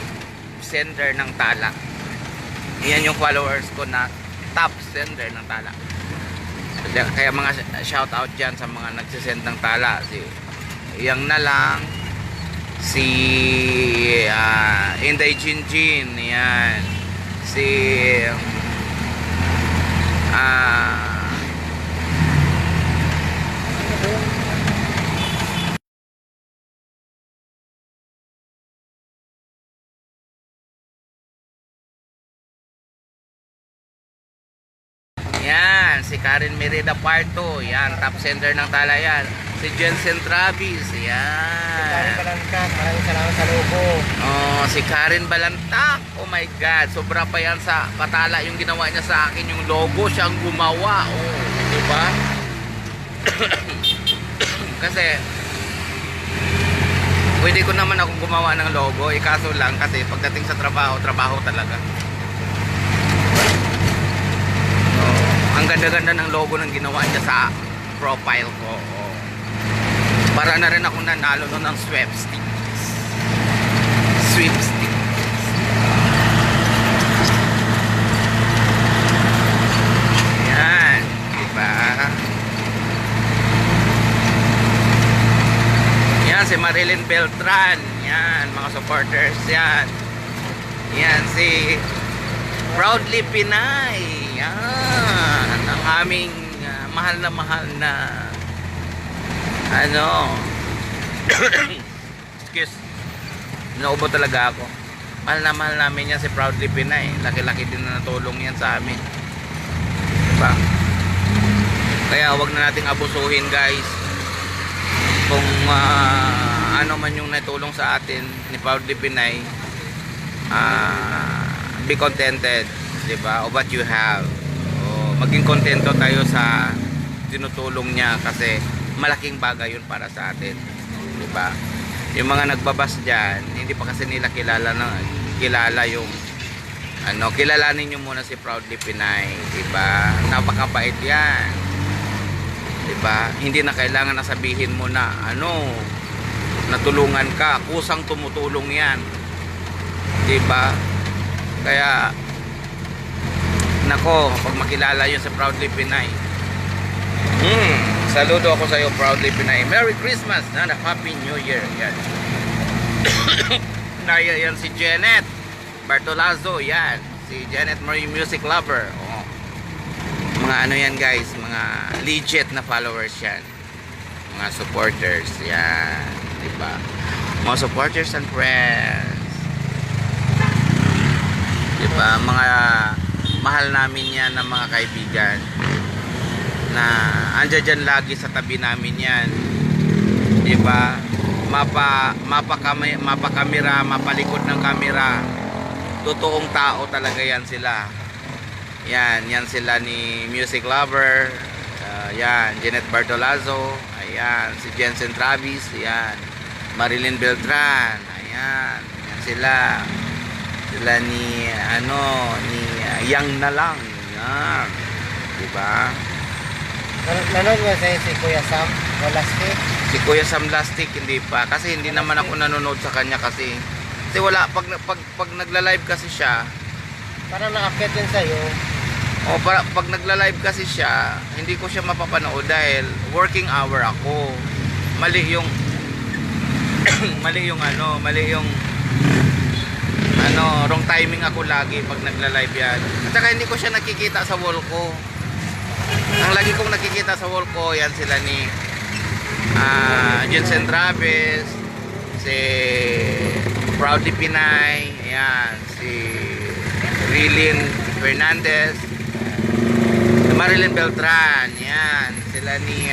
sender ng tala. Yan yung followers ko na top sender ng tala. Kaya mga shout out dyan sa mga nagsisend ng tala. Si Yang na lang, si Inday Jinjin, yan, si yan, si Karen Merida Parto, yan, top sender ng tala yan. Si Jensen Travis, Karen yan. Balangkat, maraming salamat sa logo. Oh, si Karen Balantak. Oh my God, sobra pa yan sa patala yung ginawa niya sa akin, yung logo siyang gumawa. Oh, di ba? Kasi pwede ko naman akong gumawa ng logo, kaso lang kasi pagdating sa trabaho talaga. Oh, ang ganda-ganda ng logo ng ginawa niya sa profile ko. Oh. Para na rin ako nanalo noon ng sweepstakes. Yan, diba? Yan, si Marilyn Beltran. Yan, mga supporters. Yan. Yan, si Proudly Pinay. Yan, ang aming mahal na ano excuse, naubo talaga ako. Mahal namin yan si Proudly Pinay. Laki-laki din na natulong yan sa amin, diba? Kaya wag na nating abusuhin, guys. Kung ano man yung natulong sa atin ni Proudly Pinay, be contented, diba, of what you have. O, maging kontento tayo sa tinutulong niya kasi malaking bagay yun para sa atin, diba? Yung mga nagbabas dyan, hindi pa kasi nila kilala yung ano, kilalanin nyo muna si Proudly Pinay, diba? Napakabait yan, diba? Hindi na kailangan na sabihin mo na ano, natulungan ka, kusang tumutulong yan, diba? Kaya nako, pag makilala yun si Proudly Pinay, saludo ako sa iyo, Proudly Pinay. Merry Christmas and a Happy New Year. Yan. Yan si Janet Bartolazo. Yan. Si Janet Marie Music Lover. Oh. Mga ano yan, guys. Mga legit na followers yan. Mga supporters. Yan. Diba? Mga supporters and friends. Diba? Mga mahal namin yan ng mga kaibigan na andyan dyan lagi sa tabi namin yan, diba? Mapa-kamera, mapalikod ng kamera, totoong tao talaga yan sila. Yan sila ni Music Lover, yan, Janet Bartolazo, ayan, si Jensen Travis, yan, Marilyn Beltran, ayan, yan sila ni Yang na lang, yan, diba? Nanonood mo sa si Kuya Sam Lastik? Si Kuya Sam Lastik hindi pa, kasi hindi naman ako nanonood sa kanya kasi wala, pag nagla-live kasi siya, Parang nakakit yun sa'yo. o pag nagla-live kasi siya, hindi ko siya mapapanood dahil working hour ako. Mali yung wrong timing ako lagi pag nagla-live yan. At saka hindi ko siya nakikita sa wall ko. Ang lagi kong nakikita sa wall ko, yan sila ni Jensen Travis, si Proudly Pinay, yan, si Rilin Fernandez, Marilyn Beltran, yan, sila ni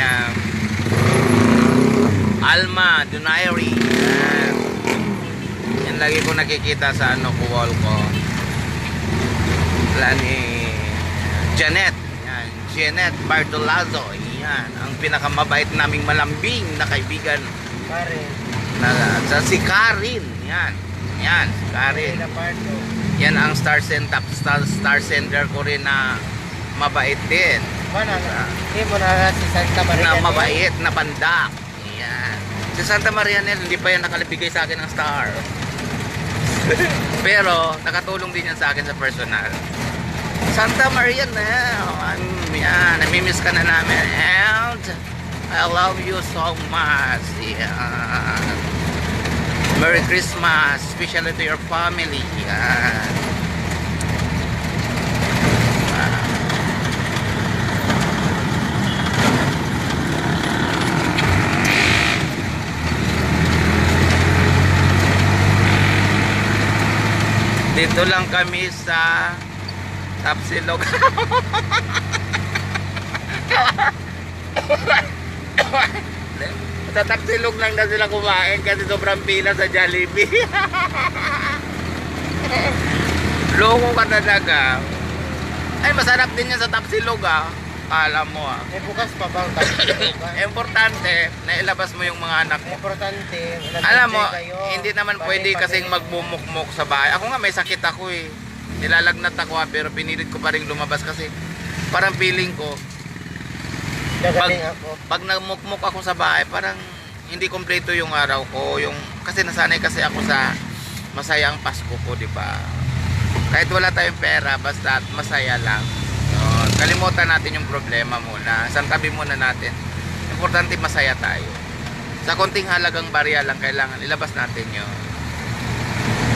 Alma Donaire, yan lagi ko nakikita sa wall ko. Sila ni Janet, yan, Janet Bartolazo, yan, ang pinakamabait naming malambing na kaibigan Pare. si Karin, yan, si Karin. Yan ang star sender ko rin na mabait din. Hindi mo na si Santa Maria. Na mabait na pandak. Yan. Si Santa Maria Nel, hindi pa yan nakalibigay sa akin ng star. Pero nakatulong din yan sa akin sa personal. Santa Maria Nel, yan, namimiss ka na namin. And I love you so much. Yan. Merry Christmas, especially to your family. Yan. Dito lang kami sa Tapsilog. Sa Tapsilog lang na sila kumain kasi sobrang pila sa Jollibee. Loko ka talaga. Ay, masarap din yan sa Tapsilog ah. Alam mo ah. Bukas pa bang Tapsilog? Importante na ilabas mo yung mga anak mo. Importante. Alam mo, hindi naman pwede kasing magmumukmuk sa bahay. Ako nga may sakit ako eh. Nilalagnat ako pero pinilit ko pa rin lumabas kasi parang feeling ko pag nagmukmuk ako sa bahay, parang hindi kompleto yung araw ko. Kasi nasanay kasi ako sa masaya ang Pasko ko, di ba? Kahit wala tayong pera, basta masaya lang. Kalimutan natin yung problema muna. Santabi muna natin. Importante masaya tayo. Sa konting halagang barya lang kailangan ilabas natin yun.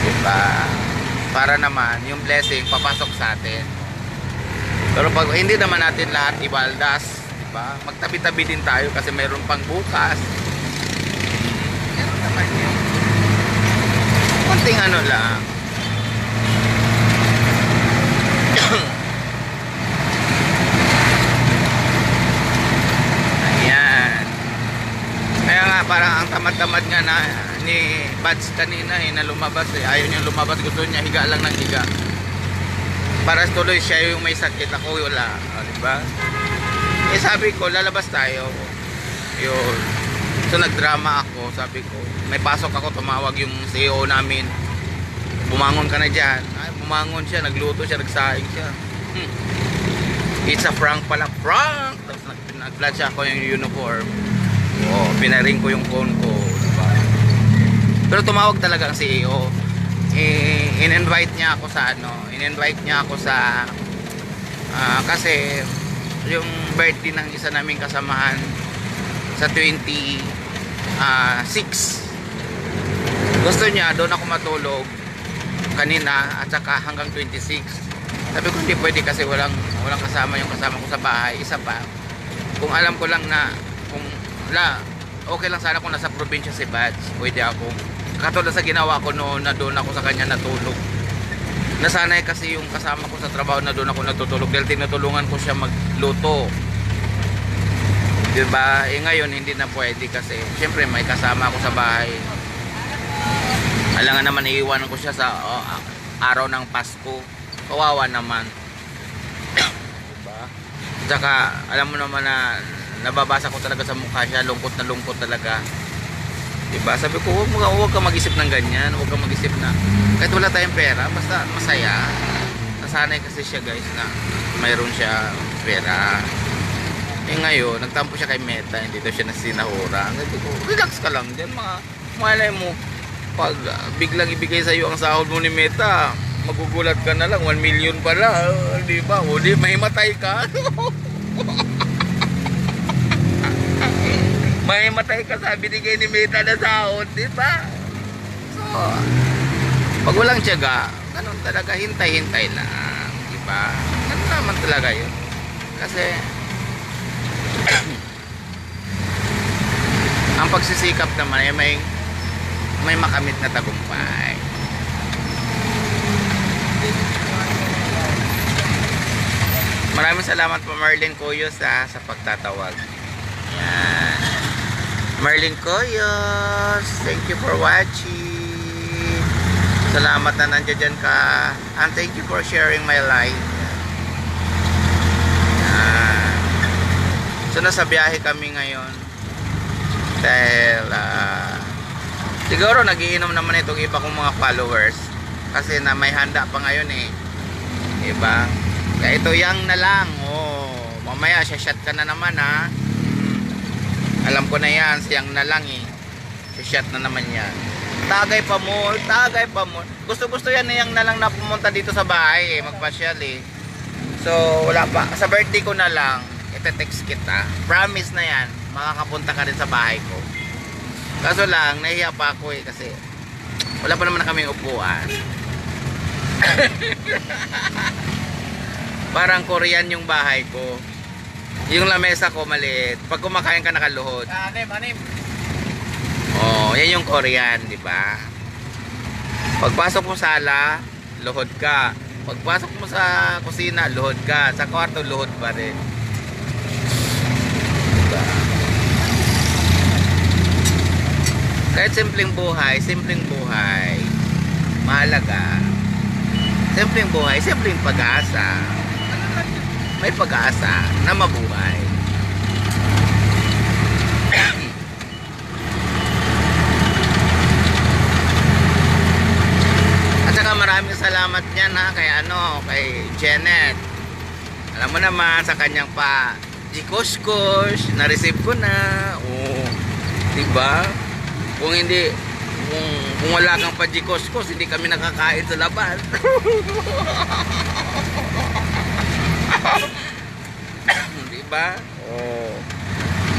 Diba? Para naman yung blessing papasok sa atin. Pero pag hindi naman natin lahat ibaldas, diba? Magtabi-tabi din tayo kasi mayroon pang bukas. Meron naman yun. Konting ano lang. Kaya nga parang ang tamad-tamad nga na ni Bads kanina na lumabas eh. Ayaw niya lumabas, gusto niya higa lang ng higa. Para tuloy siya yung may sakit, ako wala, diba? Eh sabi ko lalabas tayo. Yun. So nagdrama ako, sabi ko may pasok ako, tumawag yung CEO namin. Bumangon ka na dyan. Ay, bumangon siya, nagluto siya, nagsaing siya. It's a prank pala, prank! Tapos nag-flash ako yung uniform. Oh, pinaring ko yung phone ko, diba? Pero tumawag talaga ang CEO. In-invite niya ako sa kasi yung birthday ng isa naming kasamahan sa 26. Gusto niya doon ako matulog kanina at saka hanggang 26. Sabi ko hindi pwede kasi walang kasama yung kasama ko sa bahay. Isa pa, kung alam ko lang na okay lang sana kung nasa probinsya si Bads, pwede ako katulad sa ginawa ko noon na doon ako sa kanya natulog. Nasanay kasi yung kasama ko sa trabaho na doon ako natutulog dahil tinutulungan ko siya magluto, diba? Ngayon hindi na pwede kasi syempre may kasama ako sa bahay. Alangan naman iiwanan ko siya sa araw ng Pasko, kawawa naman. Diba? Tsaka alam mo naman na nababasa ko talaga sa mukha siya, lungkot na lungkot talaga. Diba? Sabi ko, huwag ka mag-isip ng ganyan, huwag ka mag-isip na kahit wala tayong pera, basta masaya. Nasanay kasi siya guys na mayroon siya pera. Ngayon, nagtampo siya kay Meta, hindi daw siya nasinahura. Sabi ko, relax ka lang dyan, malay mo, pag biglang ibigay sa'yo ang sahod mo ni Meta, magugulat ka na lang, 1 million pala, diba? O di, mahimatay ka. Mahimatay ka sa binigay ni Meta na sahod, di ba? So, Pag walang tiyaga, ganun talaga, hintay-hintay lang, diba? Ganun naman talaga yun. Kasi ang pagsisikap naman ay may makamit na tagumpay. Maraming salamat po Marlene Coyos sa pagtatawag. Yan. Marlene Coyos, thank you for watching. Salamat na nandiyan dyan ka. And thank you for sharing my life. Yan. So nasa biyahe kami ngayon. Dahil siguro nagiinom naman itong iba kong mga followers. Kasi na may handa pa ngayon eh. Diba? Kaya ito yang na lang. Oh, mamaya shot ka na naman ha. Alam ko na yan, siyang na lang eh. Shot na naman yan. Tagay pa mo, tagay pa mo. Gusto yan na yang na lang na pumunta dito sa bahay eh, magpasyal eh. So wala pa, sa birthday ko na lang ite-text kita. Promise na yan, makakapunta ka rin sa bahay ko. Kaso lang, nahiya pa ako eh kasi wala pa naman na kaming upuan. Parang Korean yung bahay ko. Yung lamesa ko maliit. Pag kumakain ka nakaluhod. Anim. Oh, yan yung Korean, di ba? Pagpasok mo sa sala, luhod ka. Pagpasok mo sa kusina, luhod ka. Sa kwarto, luhod pa rin. Diba? Kahit simpleng buhay, mahalaga. Simpleng buhay, simpleng pag-asa. May pag-asa na mabuhay. At saka maraming salamat niyan ha, kay Janet. Alam mo naman sa kanyang pa Gikosh, na-receive ko na. Oh, diba? Kung wala kang pa Gikosh, hindi kami nakakain sa labas. Diba? Oh.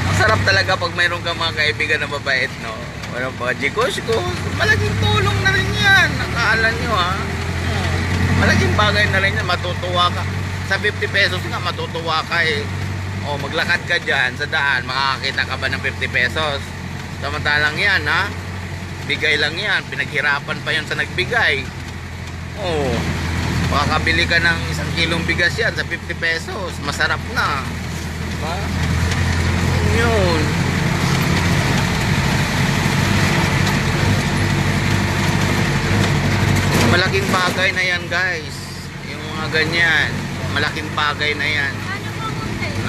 Masarap talaga pag mayroon kang mga kaibigan na mabait, no? Walang pa Gikosh, malaking tulong na rin yan. Nakaalan nyo, ha? Malaking bagay na rin yan. Matutuwa ka. Sa 50 pesos nga, matutuwa ka eh. O, maglakad ka dyan sa daan, makakakita ka ba ng 50 pesos? Samantalang yan, ha? Bigay lang yan. Pinaghirapan pa yun sa nagbigay. Oh. Makakabili ka ng 1 kilong bigas yan sa 50 pesos. Masarap na. Diba? Yun. Malaking bagay na yan guys. Yung mga ganyan. Malaking bagay na yan.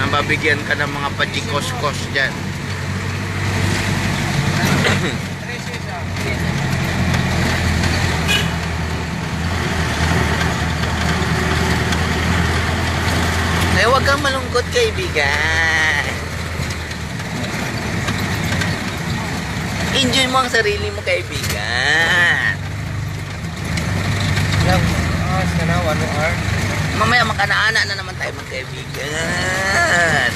Nababigyan ka ng mga pajikos-kos dyan. Eh, huwag kang malungkot, kaibigan. Enjoy mo ang sarili mo, kaibigan. Ilang oras ka na? 1 hour? Mamaya makanaana na naman tayo, magkaibigan.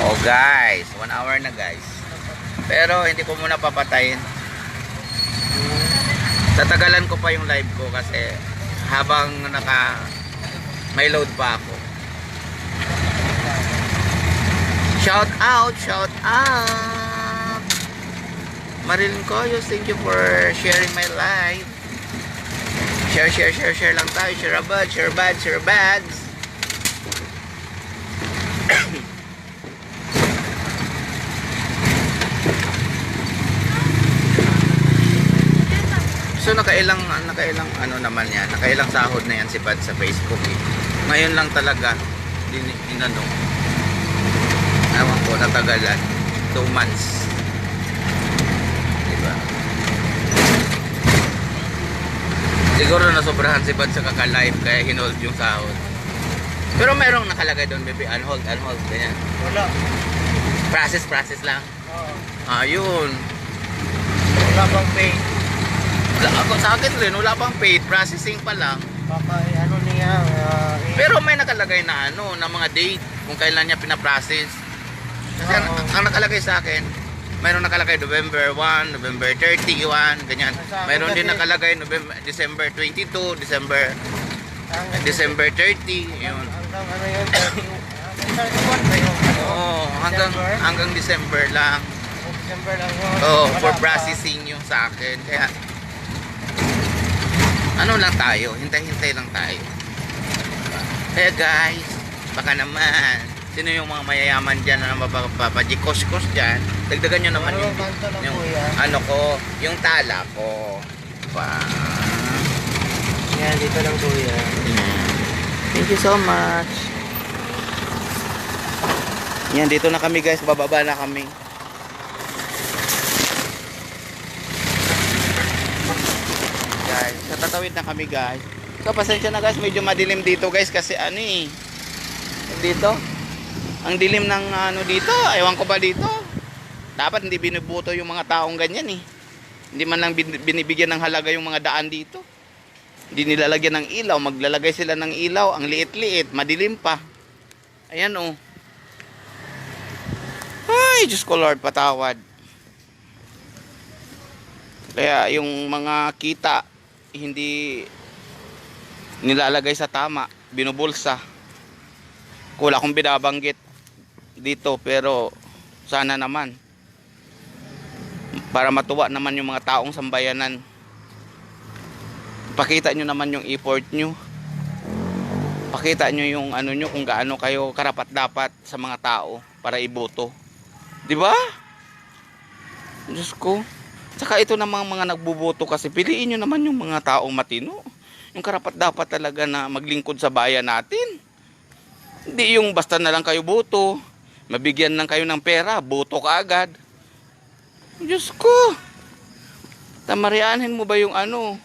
Oh guys, 1 hour na guys. Pero hindi ko muna papatayin. Tatagalan ko pa yung live ko kasi habang may load pa ako. Shout out Marilyn Coyos, thank you for sharing my live. Share lang tayo. Share bads. So nakailang ano naman yan, nakailang sahod na yan si Bad sa Facebook eh. Ngayon lang talaga inano. Ewan ko, natagalan 2 months. Diba? Siguro nasobrahan si Bad sa kaka-live kaya hinold yung sahod. Pero merong nakalagay doon, baby, unhold, ganyan. Wala. Process lang. Oo. Ayun. Wala bang pay? Ako sa akin rin, wala pang paid, processing pa lang. Baka ano niya, Pero may nakalagay na ano, na mga date kung kailan niya pinaprocess. Kasi ang nakalagay sa akin, mayroon nakalagay November 1, November 31, ganyan. Mayroon din nakalagay December 22, December 30, yun. Hanggang ano yun, 31 ba yun? Oo, hanggang December lang. December lang yun. Oh, Wala for pa. processing yung sa akin. Kaya ano lang tayo, hintay-hintay lang tayo. Kaya guys, baka naman sino yung mga mayayaman dyan na mapapajikos-kos dyan, dagdagan nyo naman Ano yung, bang kanto ng yung kuya? ano ko, yung tala ko. Diba? Yan, dito lang kuya. Thank you so much. Yan, dito na kami guys, bababa na kami. Guys, natatawid na kami guys. So pasensya na guys, medyo madilim dito guys kasi ano eh. Dito. Ang dilim ng ano dito, ewan ko ba dito. Dapat hindi binubuto yung mga taong ganyan eh. Hindi man lang binibigyan ng halaga yung mga daan dito. Hindi nilalagyan ng ilaw, maglalagay sila ng ilaw, ang liit-liit, madilim pa. Ayan oh. Ay, Diyos ko Lord, patawad. Kaya yung mga kita, hindi nilalagay sa tama, binubulsa. Wala akong binabanggit dito, pero sana naman. Para matuwa naman yung mga taong sambayanan. Pakita nyo naman yung effort nyo. Pakita nyo yung ano nyo, kung gaano kayo karapat dapat sa mga tao para iboto. Diba? Diyos ko. Saka ito namang mga nagbuboto kasi piliin nyo naman yung mga taong matino. Yung karapat dapat talaga na maglingkod sa bayan natin. Hindi yung basta na lang kayo boto. Mabigyan lang kayo ng pera, boto ka agad. Diyos ko. Tamarianin mo ba yung ano?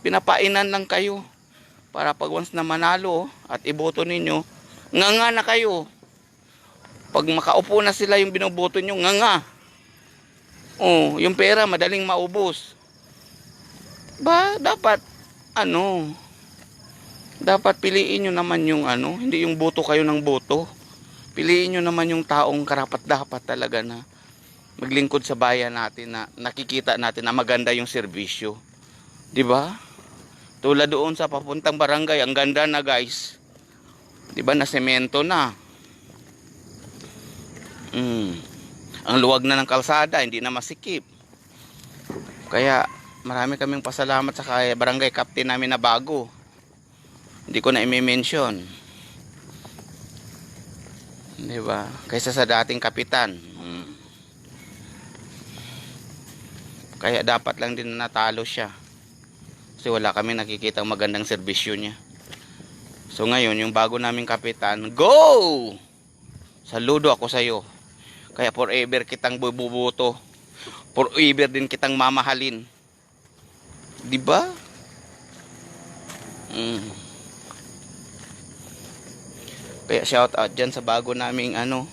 Pinapainan lang kayo. Para pag once na manalo at iboto ninyo, nganga na kayo. Pag makaupo na sila yung binoboto nyo, nganga. Oh, yung pera madaling maubos. Ba, dapat ano? Dapat piliin nyo naman yung ano, hindi yung boto kayo ng boto. Piliin nyo naman yung taong karapat dapat talaga na maglingkod sa bayan natin, na nakikita natin na maganda yung serbisyo. 'Di ba? Tulad doon sa papuntang barangay, ang ganda na guys. 'Di ba, na semento na. Ang luwag na ng kalsada, hindi na masikip. Kaya marami kaming pasalamat sa barangay captain namin na bago. Hindi ko na i-mention. 'Di ba? Kaysa sa dating kapitan. Kaya dapat lang din natalo siya. Kasi wala kami nakikitang magandang serbisyo niya. So ngayon, yung bago naming kapitan, go! Saludo ako sa iyo. Kaya forever kitang bububoto. Forever din kitang mamahalin. 'Di ba? Kaya shout out dyan sa bago naming ano,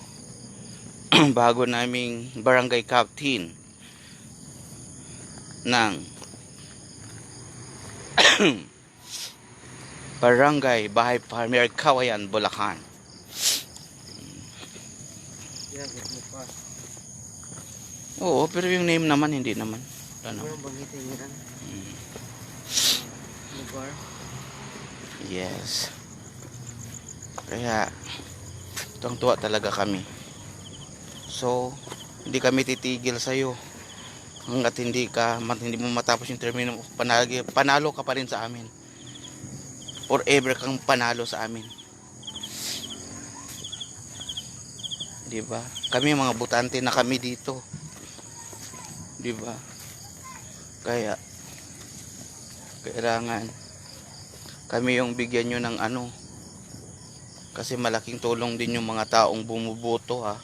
bago naming barangay captain ng Barangay Bahay Farmer Kawayan, Bulacan. Yan, mo pa. Oo, pero yung name naman hindi naman. Ano? Ano banggitin yan? Lugar? Yes. Kaya tuwang-tuwa talaga kami. So, hindi kami titigil sa iyo hangga't hindi mo matapos yung termino mo. Panalo ka pa rin sa amin. Forever kang panalo sa amin. 'Di ba? Kami mga butante na kami dito. 'Di ba? Kaya kailangan kami yung bigyan nyo ng ano, kasi malaking tulong din yung mga taong bumuboto ha.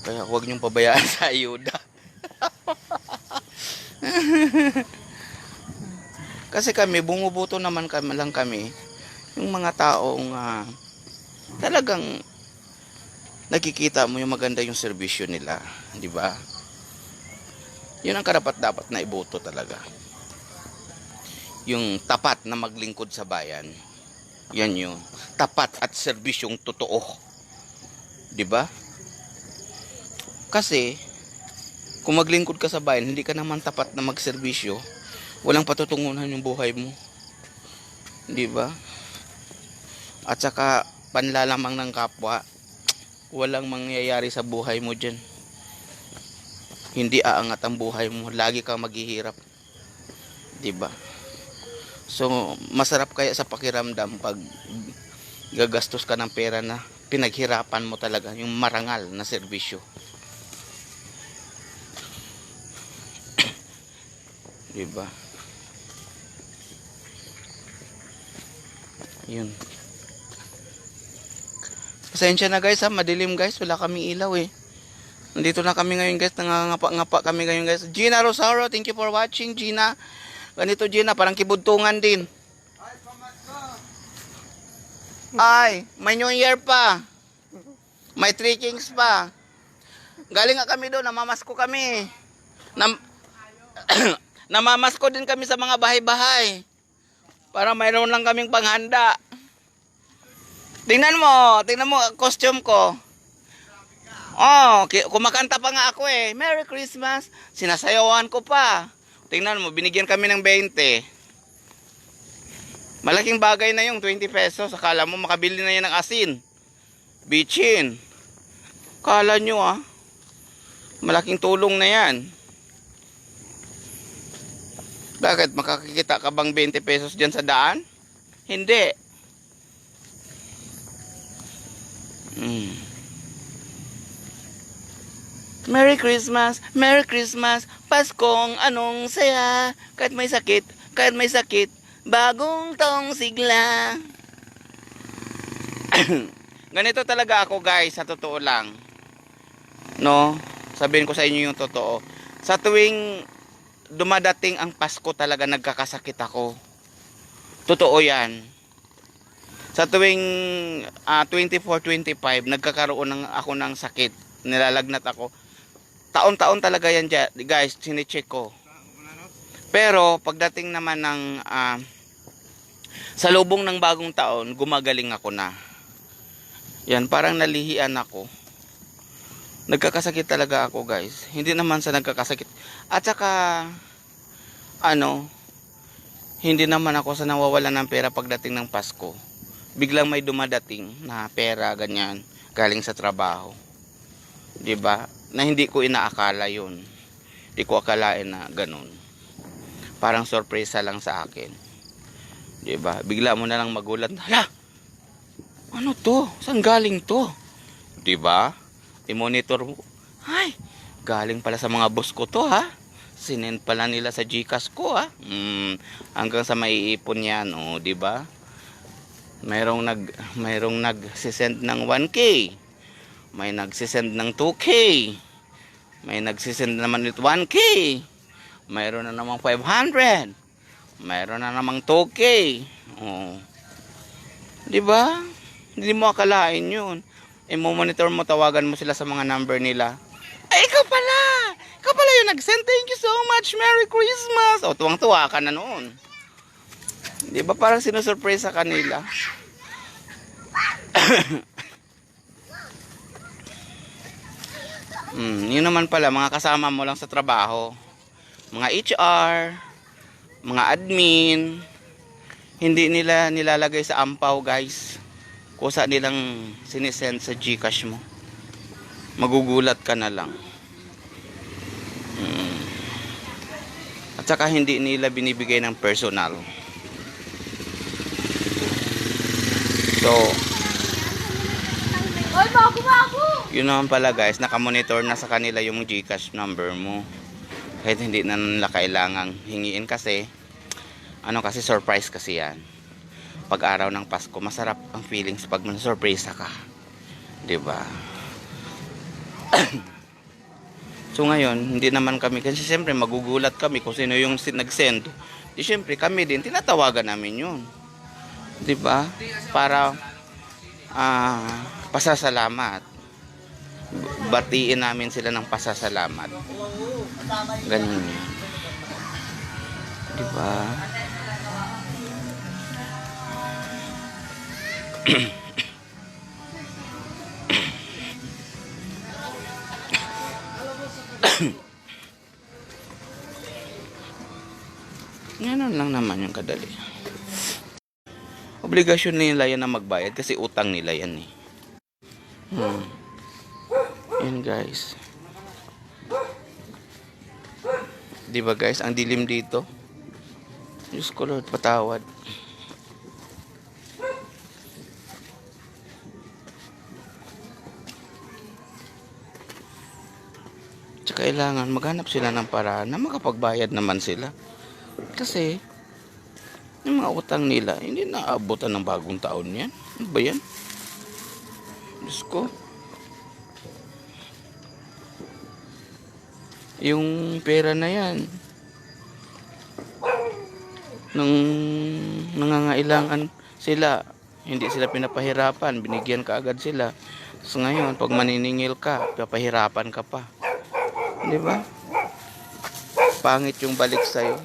Kaya huwag nyong pabayaan sa ayuda. Kasi kami bumuboto naman lang kami yung mga taong talagang nakikita mo yung maganda yung serbisyo nila, di ba? Yun ang karapat dapat na iboto talaga. Yung tapat na maglingkod sa bayan. Yan yun. Tapat at serbisyong totoo. 'Di ba? Kasi kung maglingkod ka sa bayan, hindi ka naman tapat na magserbisyo, walang patutunguhan yung buhay mo. 'Di ba? At saka panlalamang ng kapwa, walang mangyayari sa buhay mo diyan. Hindi aangat ang buhay mo, lagi kang maghihirap. 'Di ba? So, masarap kaya sa pakiramdam pag gagastos ka ng pera na pinaghirapan mo talaga, yung marangal na serbisyo. Diba? Yun. Pasensya na guys ha, madilim guys, wala kami ilaw eh. Nandito na kami ngayon guys, nangangapa-ngapa kami ngayon guys. Gina Rosario, thank you for watching Gina. Ganito Gina, parang kibudtungan din. Ay, may New Year pa. May 3 Kings pa. Galing nga kami doon, namamasko kami. Namamasko din kami sa mga bahay-bahay. Para mayroon lang kaming panghanda. Tingnan mo ang costume ko. Oh, kumakanta pa nga ako eh. Merry Christmas. Sinasayawan ko pa. Tingnan mo, binigyan kami ng 20. Malaking bagay na yung 20 pesos. Akala mo makabili na yan ng asin. Bitchin. Akala nyo malaking tulong na yan. Bakit? Makakikita ka bang 20 pesos dyan sa daan? Hindi. Merry Christmas, Merry Christmas, Paskong anong saya, kahit may sakit, bagong tong sigla. Ganito talaga ako guys, sa totoo lang. No? Sabihin ko sa inyo yung totoo. Sa tuwing dumadating ang Pasko talaga nagkakasakit ako. Totoo yan. Sa tuwing 24-25 nagkakaroon ako ng sakit. Nilalagnat ako. Taon-taon talaga yan guys, sinicheck ko. Pero pagdating naman ng sa lubong ng bagong taon, gumagaling ako na. Yan, parang nalihian ako. Nagkakasakit talaga ako guys. Hindi naman sa nagkakasakit. At saka hindi naman ako sa nawawalan ng pera pagdating ng Pasko. Biglang may dumadating na pera ganyan galing sa trabaho. 'Di ba? Na hindi ko inaakala 'yun. Hindi ko akalain na ganun. Parang sorpresa lang sa akin. 'Di ba? Bigla mo na lang magulat. Hala. Ano 'to? Saan galing 'to? 'Di ba? I-monitor mo. Ay, galing pala sa mga boss ko 'to ha. Sinend pala nila sa GCash ko ha. Hanggang sa maiipon 'yan, 'di ba? Mayroong nagsisend ng 1K. May nagsisend ng 2K. May nagsisend naman ulit 1K. Mayroon na namang 500. Mayroon na namang 2K. Oh. 'Di ba? Hindi mo akalain 'yun. I-monitor mo, tawagan mo sila sa mga number nila. Ay, ikaw pala! Ikaw pala yung nag-send. Thank you so much. Merry Christmas! O, tuwang-tuwa ka na noon. Di ba parang sinusurpresa kanila? Yun naman pala, mga kasama mo lang sa trabaho. Mga HR, mga admin, hindi nila nilalagay sa ampaw, guys. Kusa nilang sinisend sa GCash mo. Magugulat ka na lang. At saka hindi nila binibigay ng personal. So, yun naman pala guys, nakamonitor na sa kanila yung GCash number mo. Kahit hindi na nila kailangang hingiin kasi kasi surprise kasi yan. Pag araw ng Pasko, masarap ang feelings pag man-surprise ka. 'Di ba? So ngayon, hindi naman kami, kasi siyempre magugulat kami kung sino yung nag-send. Di siyempre kami din, tinatawagan namin yun. 'Di ba? Para pasasalamat. Batiin namin sila ng pasasalamat. Ganun. 'Di ba? Obligasyon nila yan na magbayad kasi utang nila yan eh. Yan guys. Di ba guys, ang dilim dito. Diyos ko Lord, patawad. Tsaka kailangan maghanap sila ng paraan na makapagbayad naman sila. Kasi yung mga utang nila, hindi naabutan ng bagong taon yan. Ano ba yan? Diyos ko. Yung pera na yan, nung nangangailangan sila, hindi sila pinapahirapan, binigyan ka agad sila. So ngayon, pag maniningil ka, papahirapan ka pa. Di ba? Pangit yung balik sa'yo.